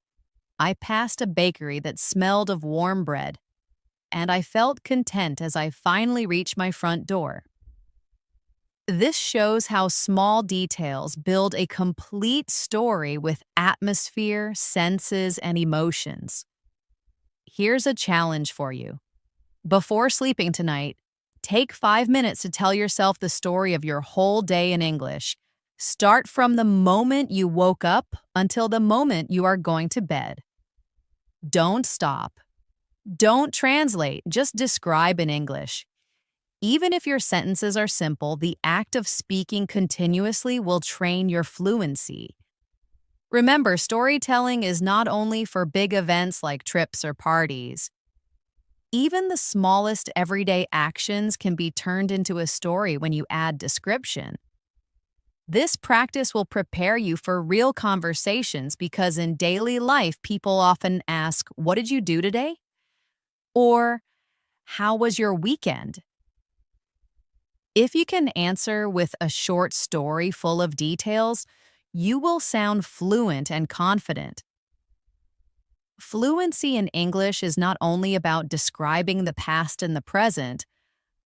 I passed a bakery that smelled of warm bread, and I felt content as I finally reached my front door." This shows how small details build a complete story with atmosphere, senses, and emotions. Here's a challenge for you. Before sleeping tonight, take 5 minutes to tell yourself the story of your whole day in English. Start from the moment you woke up until the moment you are going to bed. Don't stop. Don't translate, just describe in English. Even if your sentences are simple, the act of speaking continuously will train your fluency. Remember, storytelling is not only for big events like trips or parties. Even the smallest everyday actions can be turned into a story when you add description. This practice will prepare you for real conversations because in daily life, people often ask, "What did you do today?" Or, "How was your weekend?" If you can answer with a short story full of details, you will sound fluent and confident. Fluency in English is not only about describing the past and the present,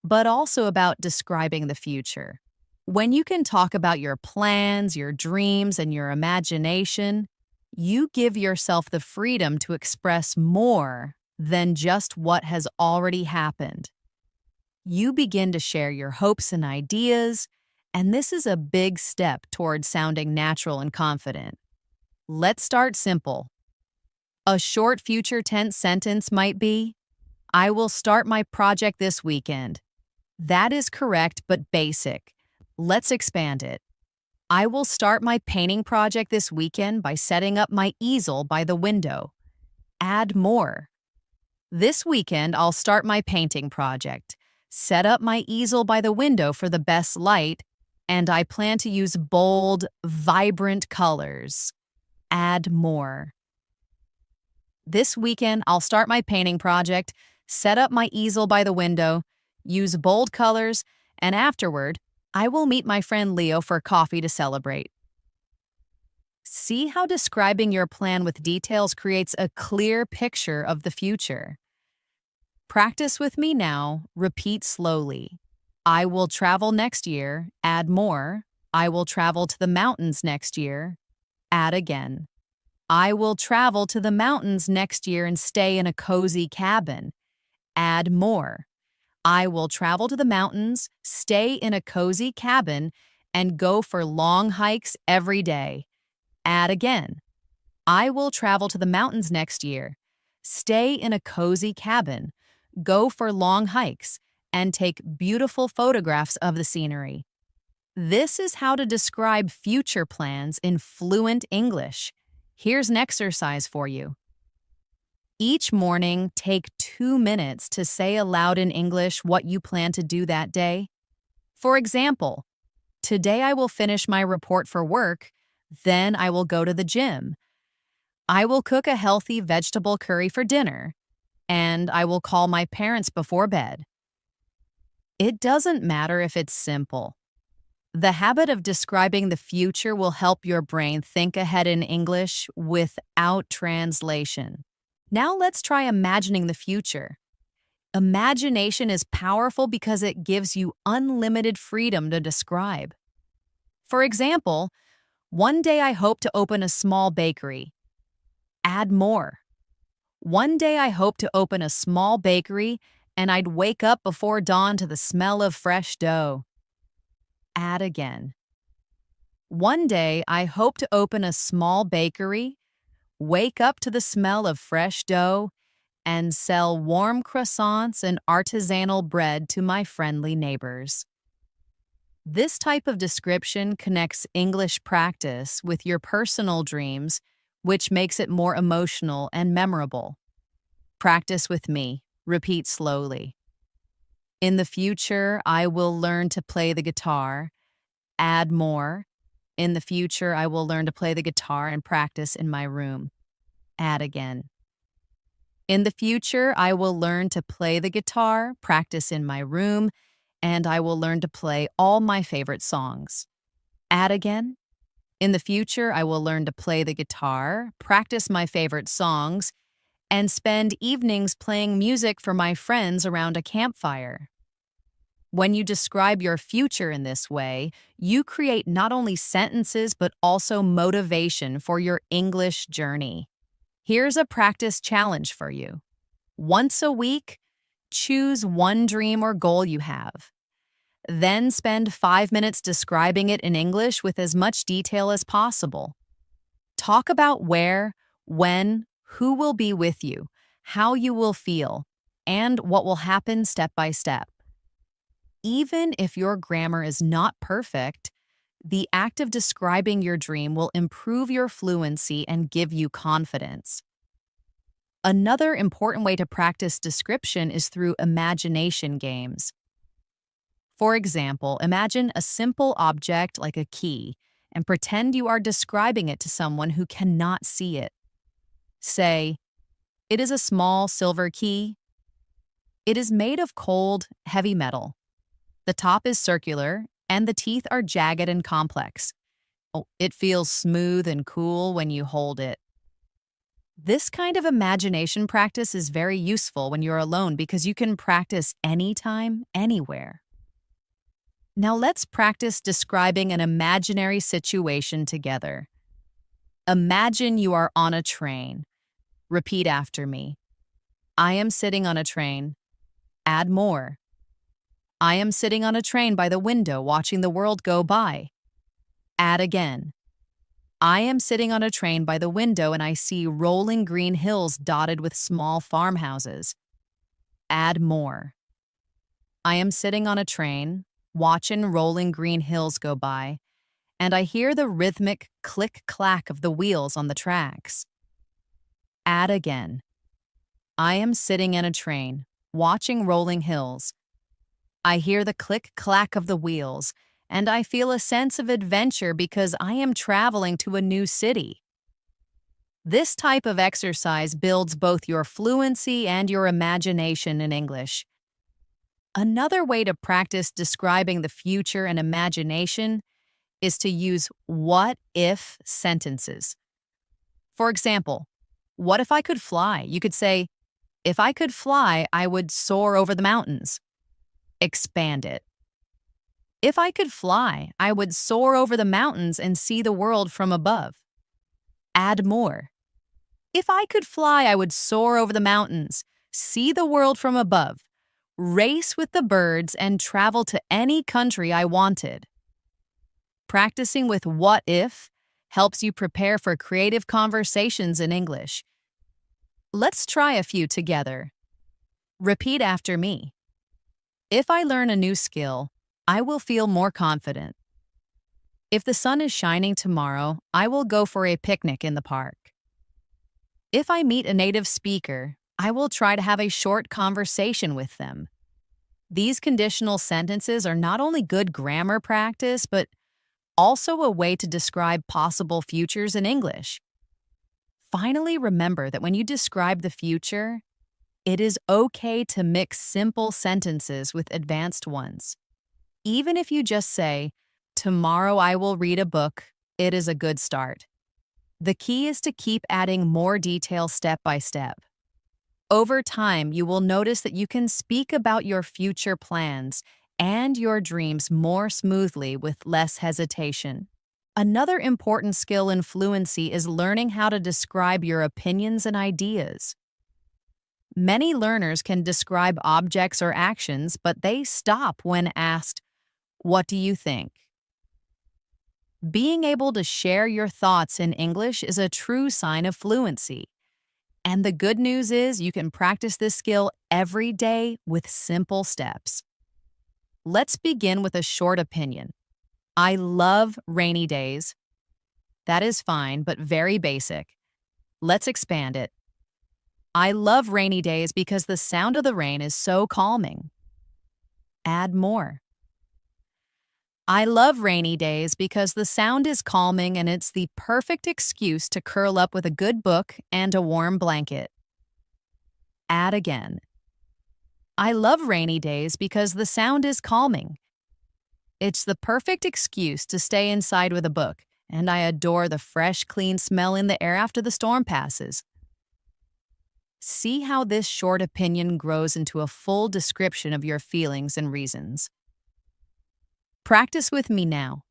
but also about describing the future. When you can talk about your plans, your dreams, and your imagination, you give yourself the freedom to express more than just what has already happened. You begin to share your hopes and ideas, and this is a big step towards sounding natural and confident. Let's start simple. A short future tense sentence might be, "I will start my project this weekend." That is correct but basic. Let's expand it. "I will start my painting project this weekend by setting up my easel by the window." Add more. "This weekend, I'll start my painting project. Set up my easel by the window for the best light, and I plan to use bold, vibrant colors." Add more. "This weekend, I'll start my painting project, set up my easel by the window, use bold colors, and afterward, I will meet my friend Leo for coffee to celebrate." See how describing your plan with details creates a clear picture of the future. Practice with me now. Repeat slowly. "I will travel next year." Add more. "I will travel to the mountains next year." Add again. "I will travel to the mountains next year and stay in a cozy cabin." Add more. "I will travel to the mountains, stay in a cozy cabin, and go for long hikes every day." Add again. "I will travel to the mountains next year, stay in a cozy cabin, go for long hikes, and take beautiful photographs of the scenery." This is how to describe future plans in fluent English. Here's an exercise for you. Each morning, take 2 minutes to say aloud in English what you plan to do that day. For example, "Today I will finish my report for work, then I will go to the gym. I will cook a healthy vegetable curry for dinner, and I will call my parents before bed. It doesn't matter if it's simple. The habit of describing the future will help your brain think ahead in English without translation. Now let's try imagining the future. Imagination is powerful because it gives you unlimited freedom to describe. For example, one day I hope to open a small bakery. Add more. One day I hope to open a small bakery and I'd wake up before dawn to the smell of fresh dough. Add again. One day I hope to open a small bakery, wake up to the smell of fresh dough, and sell warm croissants and artisanal bread to my friendly neighbors. This type of description connects English practice with your personal dreams, which makes it more emotional and memorable. Practice with me. Repeat slowly. In the future, I will learn to play the guitar. Add more. In the future, I will learn to play the guitar and practice in my room. Add again. In the future, I will learn to play the guitar, practice in my room, and I will learn to play all my favorite songs. Add again. In the future, I will learn to play the guitar, practice my favorite songs, and spend evenings playing music for my friends around a campfire. When you describe your future in this way, you create not only sentences but also motivation for your English journey. Here's a practice challenge for you. Once a week, choose one dream or goal you have. Then spend 5 minutes describing it in English with as much detail as possible. Talk about where, when, who will be with you, how you will feel, and what will happen step by step. Even if your grammar is not perfect, the act of describing your dream will improve your fluency and give you confidence. Another important way to practice description is through imagination games. For example, imagine a simple object like a key and pretend you are describing it to someone who cannot see it. Say, "It is a small silver key. It is made of cold, heavy metal. The top is circular, and the teeth are jagged and complex. Oh, it feels smooth and cool when you hold it." This kind of imagination practice is very useful when you're alone because you can practice anytime, anywhere. Now let's practice describing an imaginary situation together. Imagine you are on a train. Repeat after me. I am sitting on a train. Add more. I am sitting on a train by the window watching the world go by. Add again. I am sitting on a train by the window and I see rolling green hills dotted with small farmhouses. Add more. I am sitting on a train, watching rolling green hills go by, and I hear the rhythmic click-clack of the wheels on the tracks. Add again. I am sitting in a train, watching rolling hills. I hear the click-clack of the wheels, and I feel a sense of adventure because I am traveling to a new city. This type of exercise builds both your fluency and your imagination in English. Another way to practice describing the future and imagination is to use what-if sentences. For example, what if I could fly? You could say, if I could fly, I would soar over the mountains. Expand it. If I could fly, I would soar over the mountains and see the world from above. Add more. If I could fly, I would soar over the mountains, see the world from above, race with the birds, and travel to any country I wanted. Practicing with what if helps you prepare for creative conversations in English. Let's try a few together. Repeat after me. If I learn a new skill, I will feel more confident. If the sun is shining tomorrow, I will go for a picnic in the park. If I meet a native speaker, I will try to have a short conversation with them. These conditional sentences are not only good grammar practice, but also a way to describe possible futures in English. Finally, remember that when you describe the future, it is okay to mix simple sentences with advanced ones. Even if you just say, "Tomorrow I will read a book," it is a good start. The key is to keep adding more detail step by step. Over time, you will notice that you can speak about your future plans and your dreams more smoothly with less hesitation. Another important skill in fluency is learning how to describe your opinions and ideas. Many learners can describe objects or actions, but they stop when asked, "What do you think?" Being able to share your thoughts in English is a true sign of fluency. And the good news is you can practice this skill every day with simple steps. Let's begin with a short opinion. I love rainy days. That is fine, but very basic. Let's expand it. I love rainy days because the sound of the rain is so calming. Add more. I love rainy days because the sound is calming and it's the perfect excuse to curl up with a good book and a warm blanket. Add again. I love rainy days because the sound is calming. It's the perfect excuse to stay inside with a book, and I adore the fresh, clean smell in the air after the storm passes. See how this short opinion grows into a full description of your feelings and reasons. Practice with me now.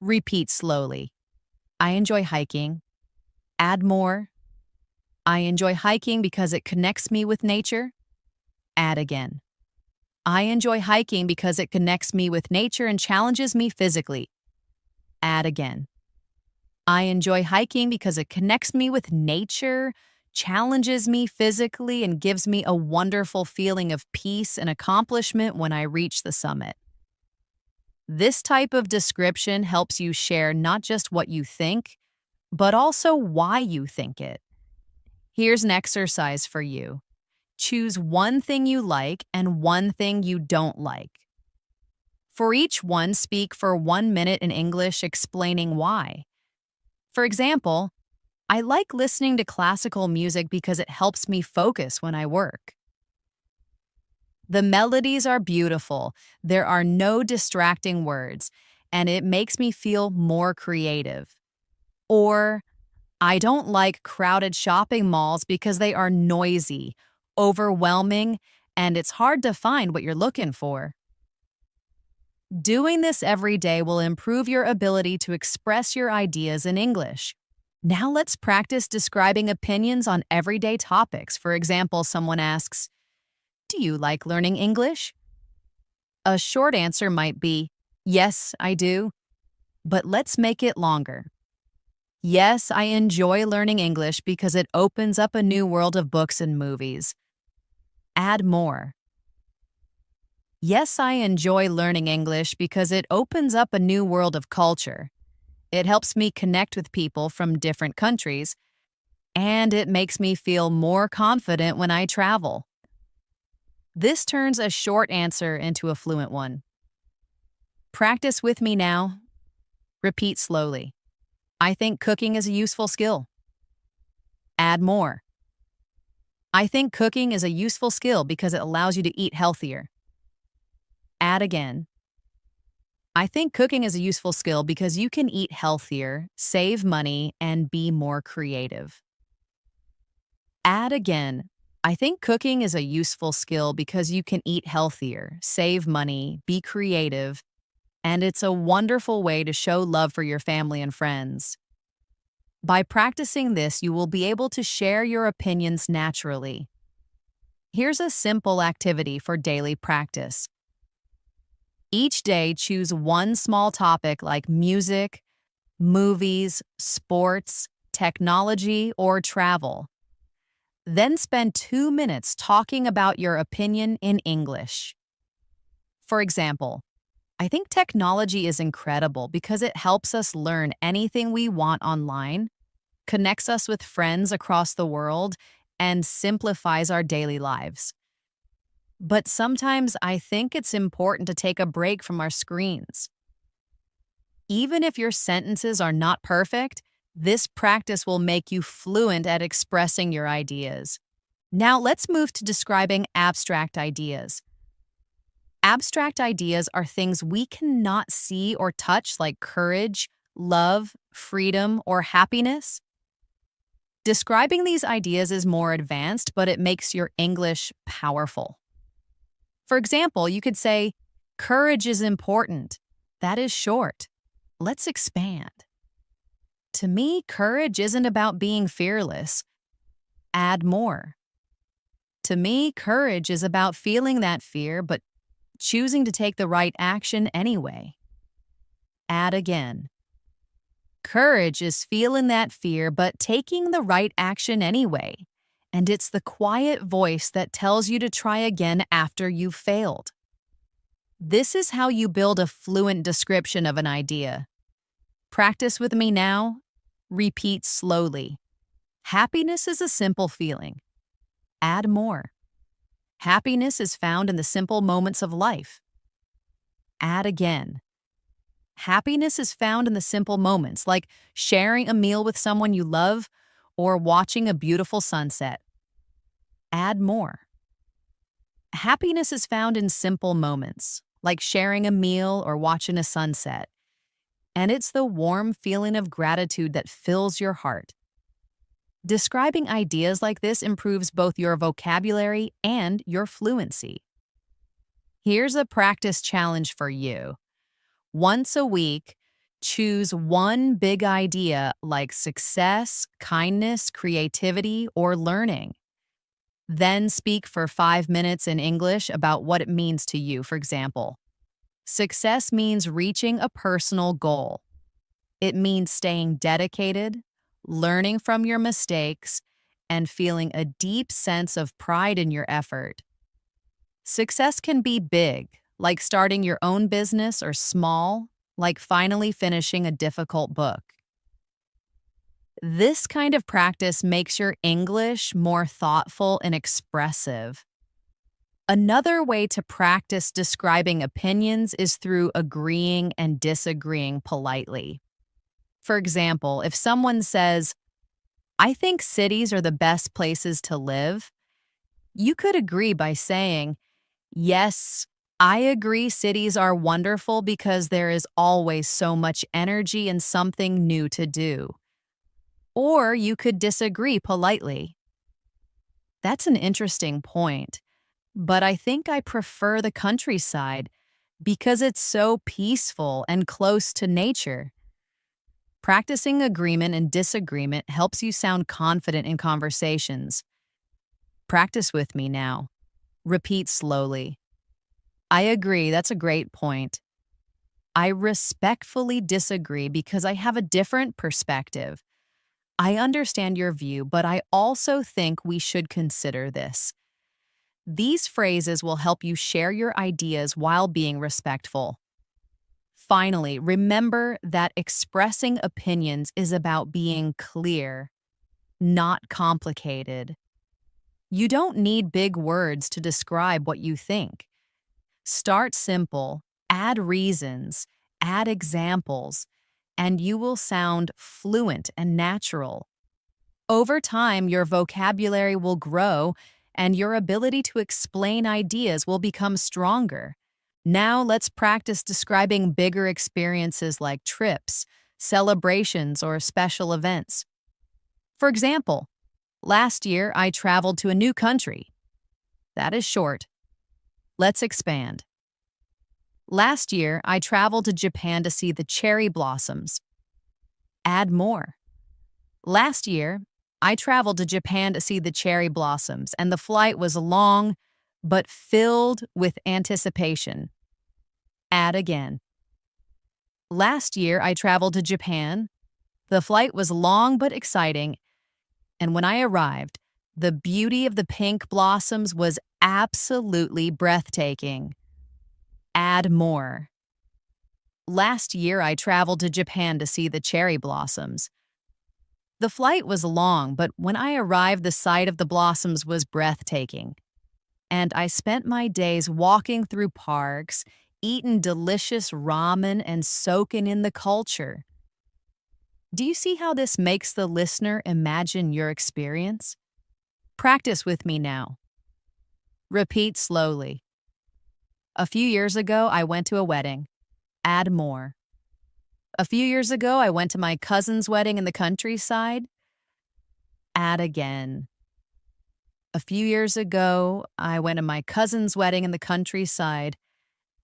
Repeat slowly. I enjoy hiking. Add more. I enjoy hiking because it connects me with nature. Add again. I enjoy hiking because it connects me with nature and challenges me physically. Add again. I enjoy hiking because it connects me with nature, challenges me physically, and gives me a wonderful feeling of peace and accomplishment when I reach the summit. This type of description helps you share not just what you think, but also why you think it. Here's an exercise for you. Choose one thing you like and one thing you don't like. For each one, speak for 1 minute in English explaining why. For example, I like listening to classical music because it helps me focus when I work. The melodies are beautiful, there are no distracting words, and it makes me feel more creative. Or, I don't like crowded shopping malls because they are noisy, overwhelming, and it's hard to find what you're looking for. Doing this every day will improve your ability to express your ideas in English. Now let's practice describing opinions on everyday topics. For example, someone asks, "Do you like learning English?" A short answer might be, "Yes, I do." But let's make it longer. Yes, I enjoy learning English because it opens up a new world of books and movies. Add more. Yes, I enjoy learning English because it opens up a new world of culture. It helps me connect with people from different countries, and it makes me feel more confident when I travel. This turns a short answer into a fluent one. Practice with me now. Repeat slowly. I think cooking is a useful skill. Add more. I think cooking is a useful skill because it allows you to eat healthier. Add again. I think cooking is a useful skill because you can eat healthier, save money, and be more creative. Add again. I think cooking is a useful skill because you can eat healthier, save money, be creative, and it's a wonderful way to show love for your family and friends. By practicing this, you will be able to share your opinions naturally. Here's a simple activity for daily practice. Each day, choose one small topic like music, movies, sports, technology, or travel. Then spend 2 minutes talking about your opinion in English. For example, I think technology is incredible because it helps us learn anything we want online, connects us with friends across the world, and simplifies our daily lives. But sometimes I think it's important to take a break from our screens. Even if your sentences are not perfect, This practice will make you fluent at expressing your ideas. Now let's move to describing abstract ideas. Abstract ideas are things we cannot see or touch, like courage, love, freedom, or happiness. Describing these ideas is more advanced, but it makes your English powerful. For example, you could say, courage is important. That is short. Let's expand. To me, courage isn't about being fearless. Add more. To me, courage is about feeling that fear, but choosing to take the right action anyway. Add again. Courage is feeling that fear, but taking the right action anyway. And it's the quiet voice that tells you to try again after you've failed. This is how you build a fluent description of an idea. Practice with me now. Repeat slowly. Happiness is a simple feeling. Add more. Happiness is found in the simple moments of life. Add again. Happiness is found in the simple moments, like sharing a meal with someone you love or watching a beautiful sunset. Add more. Happiness is found in simple moments, like sharing a meal or watching a sunset. And it's the warm feeling of gratitude that fills your heart. Describing ideas like this improves both your vocabulary and your fluency. Here's a practice challenge for you. Once a week, choose one big idea like success, kindness, creativity, or learning. Then speak for 5 minutes in English about what it means to you. For example, success means reaching a personal goal. It means staying dedicated, learning from your mistakes, and feeling a deep sense of pride in your effort. Success can be big, like starting your own business, or small, like finally finishing a difficult book. This kind of practice makes your English more thoughtful and expressive. Another way to practice describing opinions is through agreeing and disagreeing politely. For example, if someone says, I think cities are the best places to live, you could agree by saying, yes, I agree cities are wonderful because there is always so much energy and something new to do. Or you could disagree politely. That's an interesting point, but I think I prefer the countryside because it's so peaceful and close to nature. Practicing agreement and disagreement helps you sound confident in conversations. Practice with me now. Repeat slowly. I agree, that's a great point. I respectfully disagree because I have a different perspective. I understand your view, but I also think we should consider this. These phrases will help you share your ideas while being respectful. Finally, remember that expressing opinions is about being clear, not complicated. You don't need big words to describe what you think. Start simple, add reasons, add examples, and you will sound fluent and natural. Over time, your vocabulary will grow and your ability to explain ideas will become stronger. Now let's practice describing bigger experiences like trips, celebrations, or special events. For example, last year I traveled to a new country. That is short. Let's expand. Last year I traveled to Japan to see the cherry blossoms. Add more. Last year I traveled to Japan to see the cherry blossoms, and the flight was long but filled with anticipation. Add again. Last year, I traveled to Japan. The flight was long but exciting, and when I arrived, the beauty of the pink blossoms was absolutely breathtaking. Add more. Last year, I traveled to Japan to see the cherry blossoms. The flight was long, but when I arrived, the sight of the blossoms was breathtaking. And I spent my days walking through parks, eating delicious ramen, and soaking in the culture. Do you see how this makes the listener imagine your experience? Practice with me now. Repeat slowly. A few years ago, I went to a wedding. Add more. A few years ago, I went to my cousin's wedding in the countryside. Add again. A few years ago, I went to my cousin's wedding in the countryside,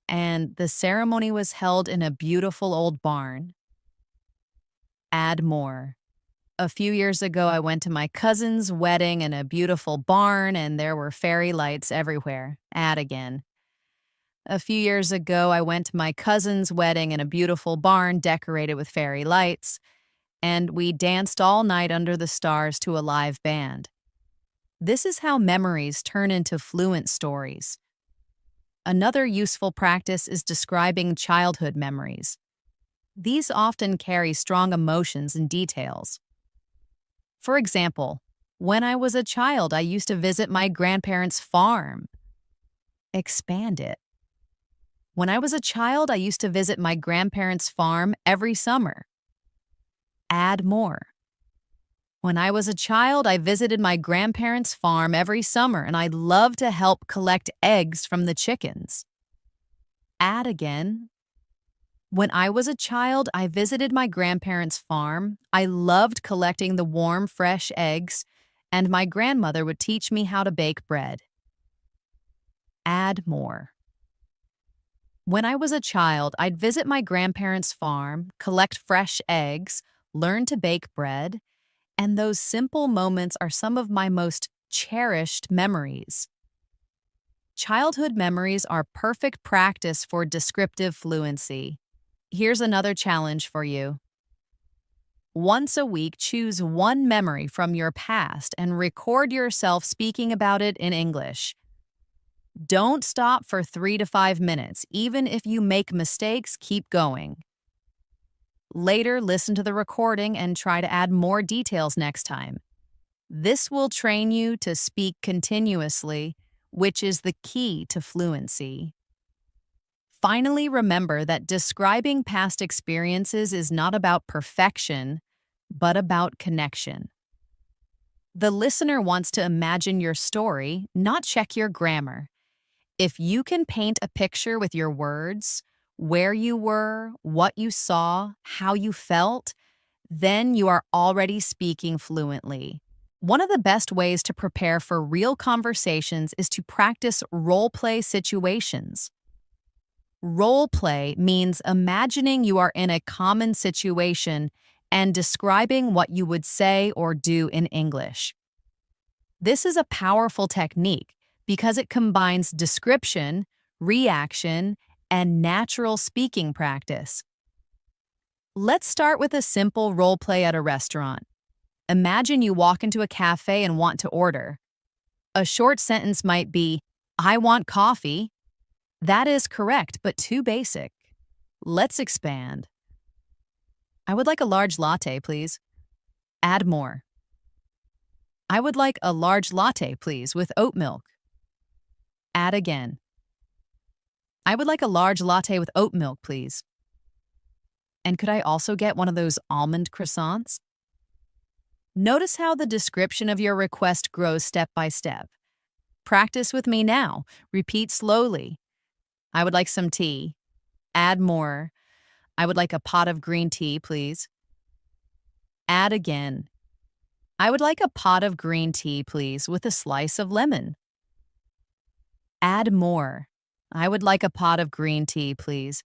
and the ceremony was held in a beautiful old barn. Add more. A few years ago, I went to my cousin's wedding in a beautiful barn, and there were fairy lights everywhere. Add again. A few years ago, I went to my cousin's wedding in a beautiful barn decorated with fairy lights, and we danced all night under the stars to a live band. This is how memories turn into fluent stories. Another useful practice is describing childhood memories. These often carry strong emotions and details. For example, when I was a child, I used to visit my grandparents' farm. Expand it. When I was a child, I used to visit my grandparents' farm every summer. Add more. When I was a child, I visited my grandparents' farm every summer, and I loved to help collect eggs from the chickens. Add again. When I was a child, I visited my grandparents' farm. I loved collecting the warm, fresh eggs, and my grandmother would teach me how to bake bread. Add more. When I was a child, I'd visit my grandparents' farm, collect fresh eggs, learn to bake bread, and those simple moments are some of my most cherished memories. Childhood memories are perfect practice for descriptive fluency. Here's another challenge for you. Once a week, choose one memory from your past and record yourself speaking about it in English. Don't stop for 3 to 5 minutes. Even if you make mistakes, keep going. Later, listen to the recording and try to add more details next time. This will train you to speak continuously, which is the key to fluency. Finally, remember that describing past experiences is not about perfection, but about connection. The listener wants to imagine your story, not check your grammar. If you can paint a picture with your words, where you were, what you saw, how you felt, then you are already speaking fluently. One of the best ways to prepare for real conversations is to practice role-play situations. Role-play means imagining you are in a common situation and describing what you would say or do in English. This is a powerful technique because it combines description, reaction, and natural speaking practice. Let's start with a simple role play at a restaurant. Imagine you walk into a cafe and want to order. A short sentence might be, "I want coffee." That is correct, but too basic. Let's expand. "I would like a large latte, please." Add more. "I would like a large latte, please, with oat milk." Add again. "I would like a large latte with oat milk, please. And could I also get one of those almond croissants?" Notice how the description of your request grows step by step. Practice with me now. Repeat slowly. "I would like some tea." Add more. "I would like a pot of green tea, please." Add again. "I would like a pot of green tea, please, with a slice of lemon." Add more. "I would like a pot of green tea, please,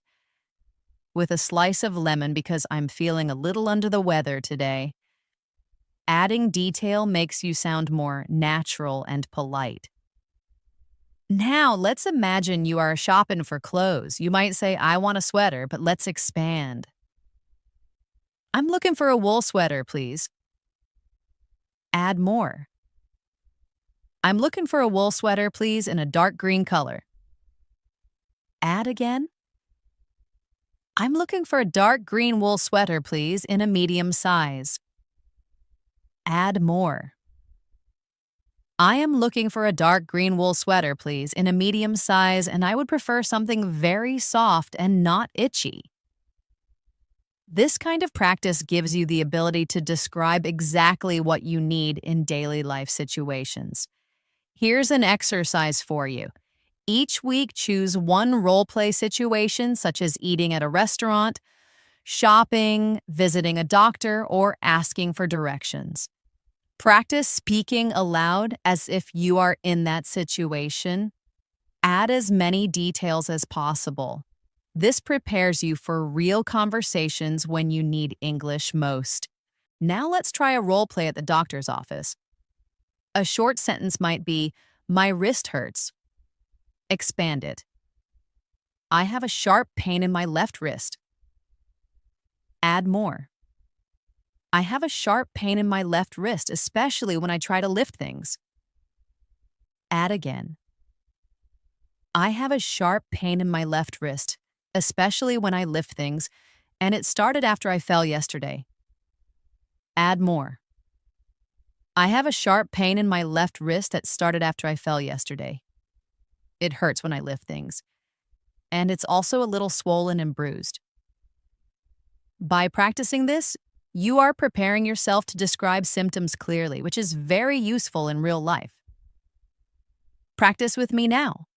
with a slice of lemon because I'm feeling a little under the weather today." Adding detail makes you sound more natural and polite. Now, let's imagine you are shopping for clothes. You might say, "I want a sweater," but let's expand. "I'm looking for a wool sweater, please." Add more. "I'm looking for a wool sweater, please, in a dark green color." Add again. "I'm looking for a dark green wool sweater, please, in a medium size." Add more. "I am looking for a dark green wool sweater, please, in a medium size, and I would prefer something very soft and not itchy." This kind of practice gives you the ability to describe exactly what you need in daily life situations. Here's an exercise for you. Each week, choose one role play situation, such as eating at a restaurant, shopping, visiting a doctor, or asking for directions. Practice speaking aloud as if you are in that situation. Add as many details as possible. This prepares you for real conversations when you need English most. Now let's try a role play at the doctor's office. A short sentence might be, "My wrist hurts." Expand it. "I have a sharp pain in my left wrist." Add more. "I have a sharp pain in my left wrist, especially when I try to lift things." Add again. "I have a sharp pain in my left wrist, especially when I lift things, and it started after I fell yesterday." Add more. "I have a sharp pain in my left wrist that started after I fell yesterday. It hurts when I lift things, and it's also a little swollen and bruised." By practicing this, you are preparing yourself to describe symptoms clearly, which is very useful in real life. Practice with me now.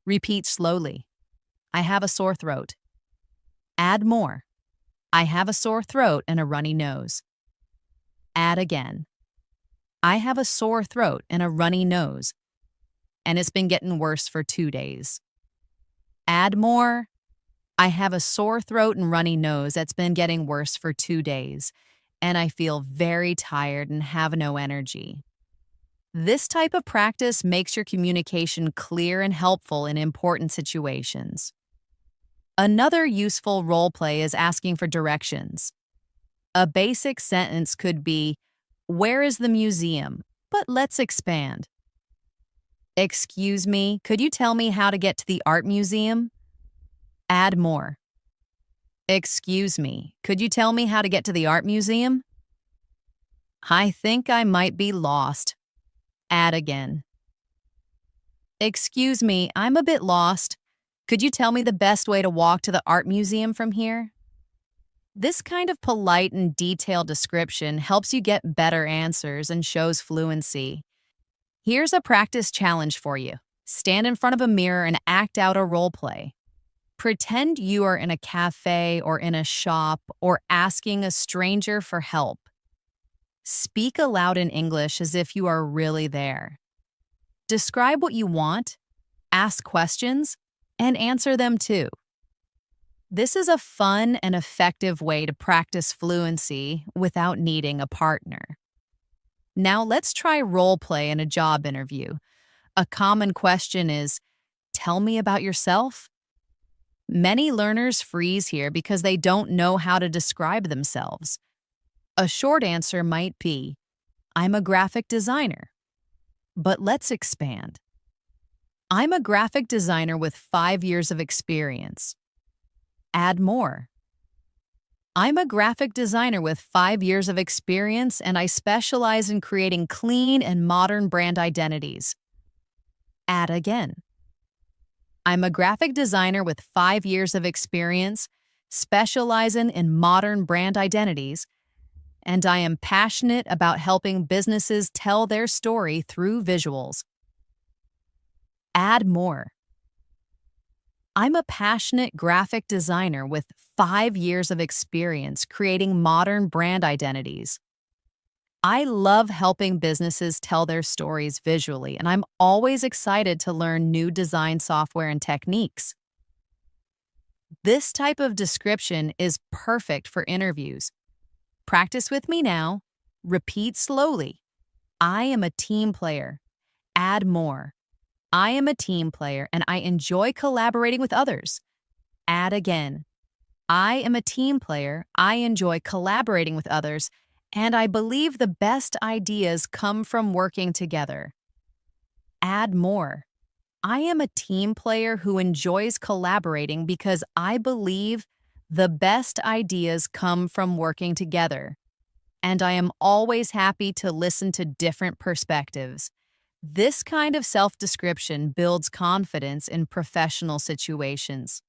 Repeat slowly. "I have a sore throat." Add more. "I have a sore throat and a runny nose." Add again. "I have a sore throat and a runny nose, and it's been getting worse for 2 days." Add more. "I have a sore throat and runny nose that's been getting worse for 2 days, and I feel very tired and have no energy." This type of practice makes your communication clear and helpful in important situations. Another useful role play is asking for directions. A basic sentence could be, "Where is the museum?" But let's expand. "Excuse me, could you tell me how to get to the art museum?" Add more. "Excuse me, could you tell me how to get to the art museum?" "I think I might be lost." Add again. "Excuse me, I'm a bit lost. Could you tell me the best way to walk to the art museum from here?" This kind of polite and detailed description helps you get better answers and shows fluency. Here's a practice challenge for you. Stand in front of a mirror and act out a role play. Pretend you are in a cafe or in a shop or asking a stranger for help. Speak aloud in English as if you are really there. Describe what you want, ask questions, and answer them too. This is a fun and effective way to practice fluency without needing a partner. Now let's try role play in a job interview. A common question is, "Tell me about yourself." Many learners freeze here because they don't know how to describe themselves. A short answer might be, "I'm a graphic designer." But let's expand. "I'm a graphic designer with 5 years of experience." Add more. "I'm a graphic designer with 5 years of experience and I specialize in creating clean and modern brand identities." Add again. "I'm a graphic designer with 5 years of experience, specializing in modern brand identities, and I am passionate about helping businesses tell their story through visuals." Add more. "I'm a passionate graphic designer with 5 years of experience creating modern brand identities. I love helping businesses tell their stories visually, and I'm always excited to learn new design software and techniques." This type of description is perfect for interviews. Practice with me now. Repeat slowly. "I am a team player." Add more. "I am a team player and I enjoy collaborating with others." Add again. "I am a team player, I enjoy collaborating with others, and I believe the best ideas come from working together." Add more. "I am a team player who enjoys collaborating because I believe the best ideas come from working together, and I am always happy to listen to different perspectives." This kind of self-description builds confidence in professional situations.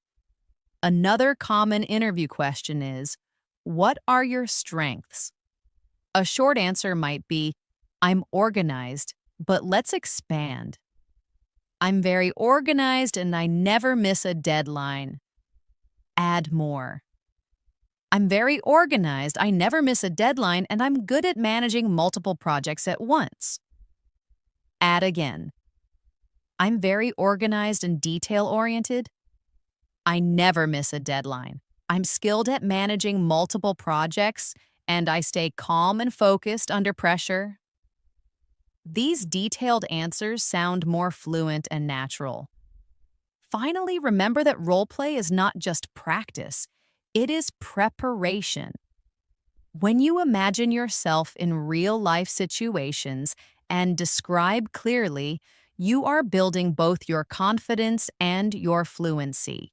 Another common interview question is, What are your strengths? A short answer might be, I'm organized, but let's expand. I'm very organized and I never miss a deadline. Add more. I'm very organized, I never miss a deadline, and I'm good at managing multiple projects at once. Add again. I'm very organized and detail-oriented. I never miss a deadline. I'm skilled at managing multiple projects, and I stay calm and focused under pressure. These detailed answers sound more fluent and natural. Finally, remember that role play is not just practice, it is preparation. When you imagine yourself in real-life situations and describe clearly, you are building both your confidence and your fluency.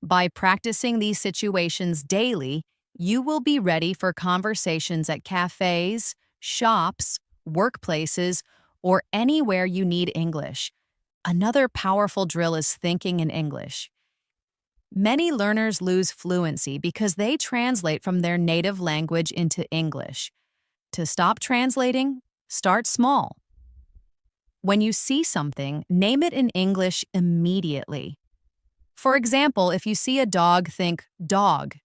By practicing these situations daily, you will be ready for conversations at cafes, shops, workplaces, or anywhere you need English. Another powerful drill is thinking in English. Many learners lose fluency because they translate from their native language into English. To stop translating, start small. When you see something, name it in English immediately. For example, if you see a dog, think dog.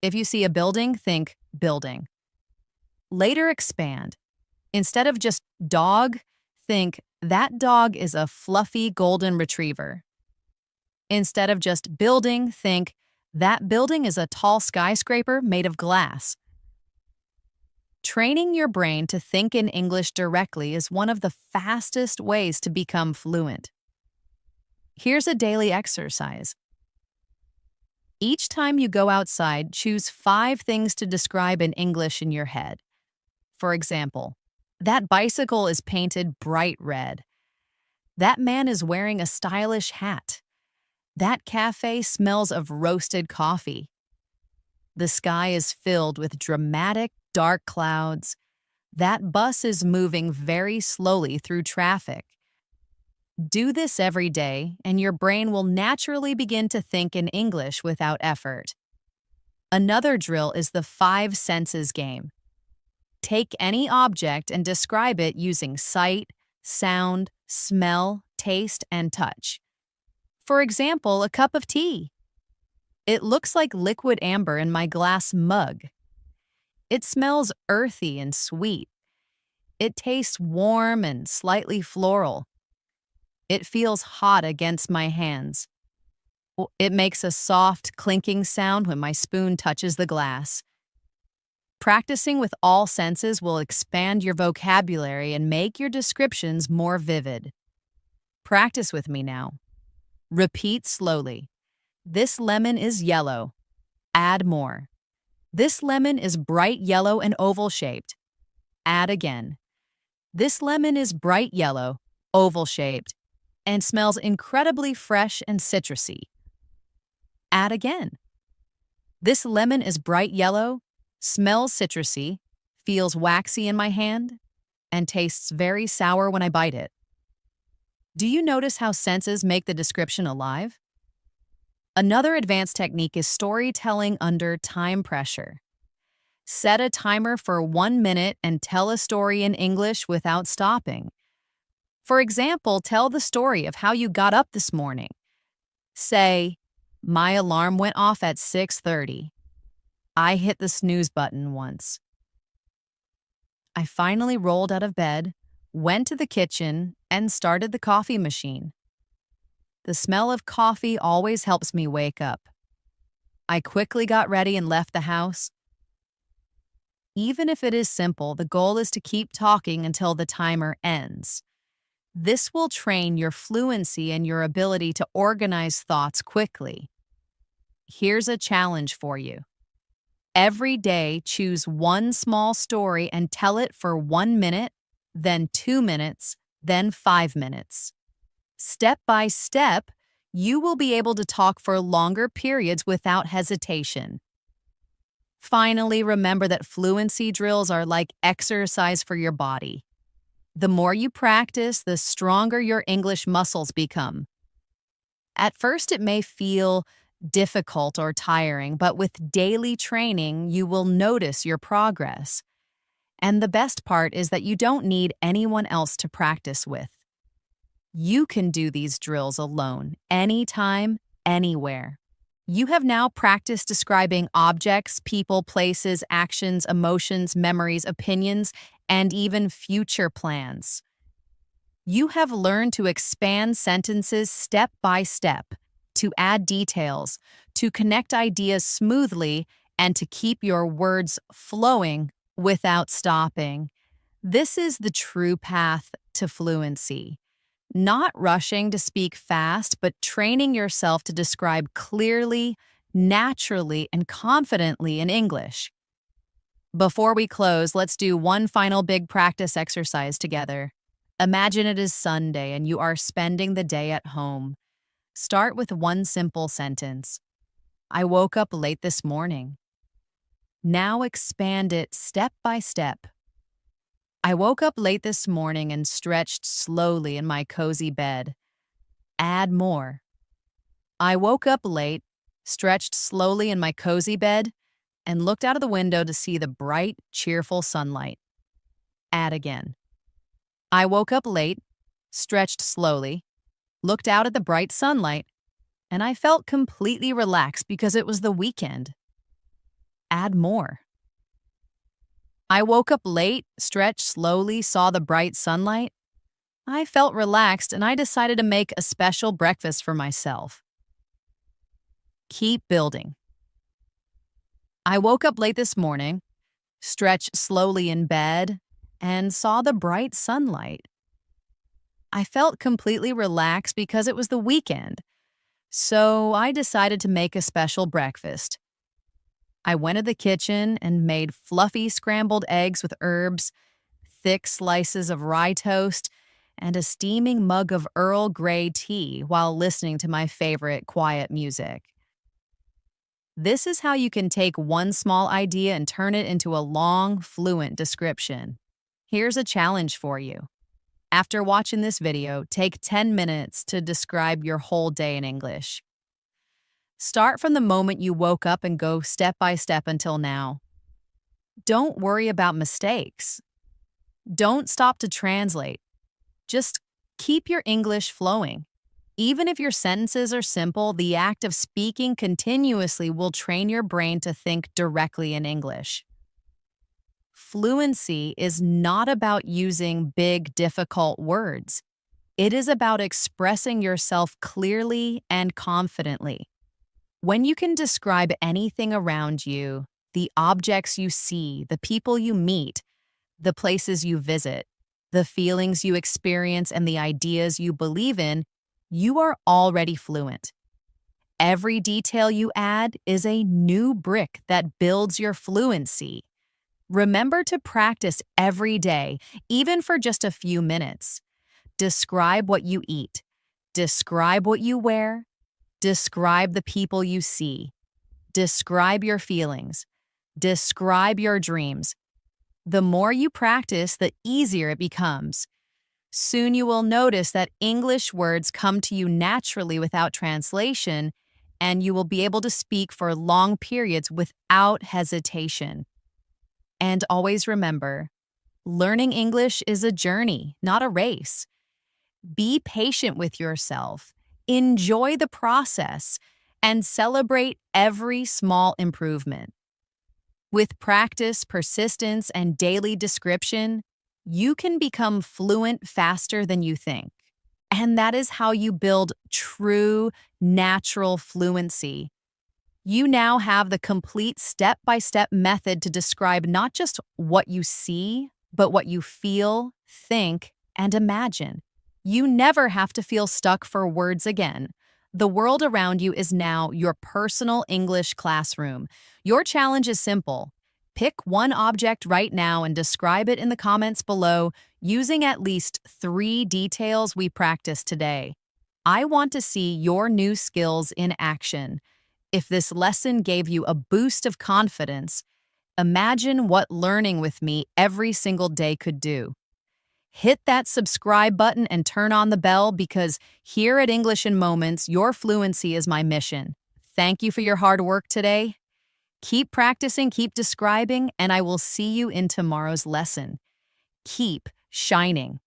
If you see a building, think building. Later expand. Instead of just dog, think that dog is a fluffy golden retriever. Instead of just building, think that building is a tall skyscraper made of glass. Training your brain to think in English directly is one of the fastest ways to become fluent. Here's a daily exercise. Each time you go outside, choose 5 things to describe in English in your head. For example, that bicycle is painted bright red. That man is wearing a stylish hat. That cafe smells of roasted coffee. The sky is filled with dramatic, dark clouds. That bus is moving very slowly through traffic. Do this every day, and your brain will naturally begin to think in English without effort. Another drill is the 5 senses game. Take any object and describe it using sight, sound, smell, taste, and touch. For example, a cup of tea. It looks like liquid amber in my glass mug. It smells earthy and sweet. It tastes warm and slightly floral. It feels hot against my hands. It makes a soft, clinking sound when my spoon touches the glass. Practicing with all senses will expand your vocabulary and make your descriptions more vivid. Practice with me now. Repeat slowly. This lemon is yellow. Add more. This lemon is bright yellow and oval-shaped. Add again. This lemon is bright yellow, oval-shaped, and smells incredibly fresh and citrusy. Add again. This lemon is bright yellow, smells citrusy, feels waxy in my hand, and tastes very sour when I bite it. Do you notice how senses make the description alive? Another advanced technique is storytelling under time pressure. Set a timer for 1 minute and tell a story in English without stopping. For example, tell the story of how you got up this morning. Say, my alarm went off at 6:30. I hit the snooze button once. I finally rolled out of bed, went to the kitchen, and started the coffee machine. The smell of coffee always helps me wake up. I quickly got ready and left the house. Even if it is simple, the goal is to keep talking until the timer ends. This will train your fluency and your ability to organize thoughts quickly. Here's a challenge for you. Every day, choose one small story and tell it for 1 minute, then 2 minutes, then 5 minutes. Step by step, you will be able to talk for longer periods without hesitation. Finally, remember that fluency drills are like exercise for your body. The more you practice, the stronger your English muscles become. At first, it may feel difficult or tiring, but with daily training, you will notice your progress. And the best part is that you don't need anyone else to practice with. You can do these drills alone, anytime, anywhere. You have now practiced describing objects, people, places, actions, emotions, memories, opinions, and even future plans. You have learned to expand sentences step by step, to add details, to connect ideas smoothly, and to keep your words flowing without stopping. This is the true path to fluency. Not rushing to speak fast, but training yourself to describe clearly, naturally, and confidently in English. Before we close, let's do one final big practice exercise together. Imagine it is Sunday and you are spending the day at home. Start with one simple sentence. I woke up late this morning. Now expand it step by step. I woke up late this morning and stretched slowly in my cozy bed. Add more. I woke up late, stretched slowly in my cozy bed, and looked out of the window to see the bright, cheerful sunlight. Add again. I woke up late, stretched slowly, looked out at the bright sunlight, and I felt completely relaxed because it was the weekend. Add more. I woke up late, stretched slowly, saw the bright sunlight. I felt relaxed and I decided to make a special breakfast for myself. Keep building. I woke up late this morning, stretched slowly in bed, and saw the bright sunlight. I felt completely relaxed because it was the weekend, so I decided to make a special breakfast. I went to the kitchen and made fluffy scrambled eggs with herbs, thick slices of rye toast, and a steaming mug of Earl Grey tea while listening to my favorite quiet music. This is how you can take one small idea and turn it into a long, fluent description. Here's a challenge for you. After watching this video, take 10 minutes to describe your whole day in English. Start from the moment you woke up and go step by step until now. Don't worry about mistakes. Don't stop to translate. Just keep your English flowing. Even if your sentences are simple, the act of speaking continuously will train your brain to think directly in English. Fluency is not about using big, difficult words. It is about expressing yourself clearly and confidently. When you can describe anything around you, the objects you see, the people you meet, the places you visit, the feelings you experience, and the ideas you believe in, you are already fluent. Every detail you add is a new brick that builds your fluency. Remember to practice every day, even for just a few minutes. Describe what you eat. Describe what you wear. Describe the people you see. Describe your feelings. Describe your dreams. The more you practice, the easier it becomes. Soon you will notice that English words come to you naturally without translation, and you will be able to speak for long periods without hesitation. And always remember, learning English is a journey, not a race. Be patient with yourself. Enjoy the process and celebrate every small improvement. With practice, persistence, and daily description, you can become fluent faster than you think. And that is how you build true, natural fluency. You now have the complete step-by-step method to describe not just what you see, but what you feel, think, and imagine. You never have to feel stuck for words again. The world around you is now your personal English classroom. Your challenge is simple. Pick one object right now and describe it in the comments below using at least 3 details we practiced today. I want to see your new skills in action. If this lesson gave you a boost of confidence, imagine what learning with me every single day could do. Hit that subscribe button and turn on the bell because here at English in Moments, your fluency is my mission. Thank you for your hard work today. Keep practicing, keep describing, and I will see you in tomorrow's lesson. Keep shining.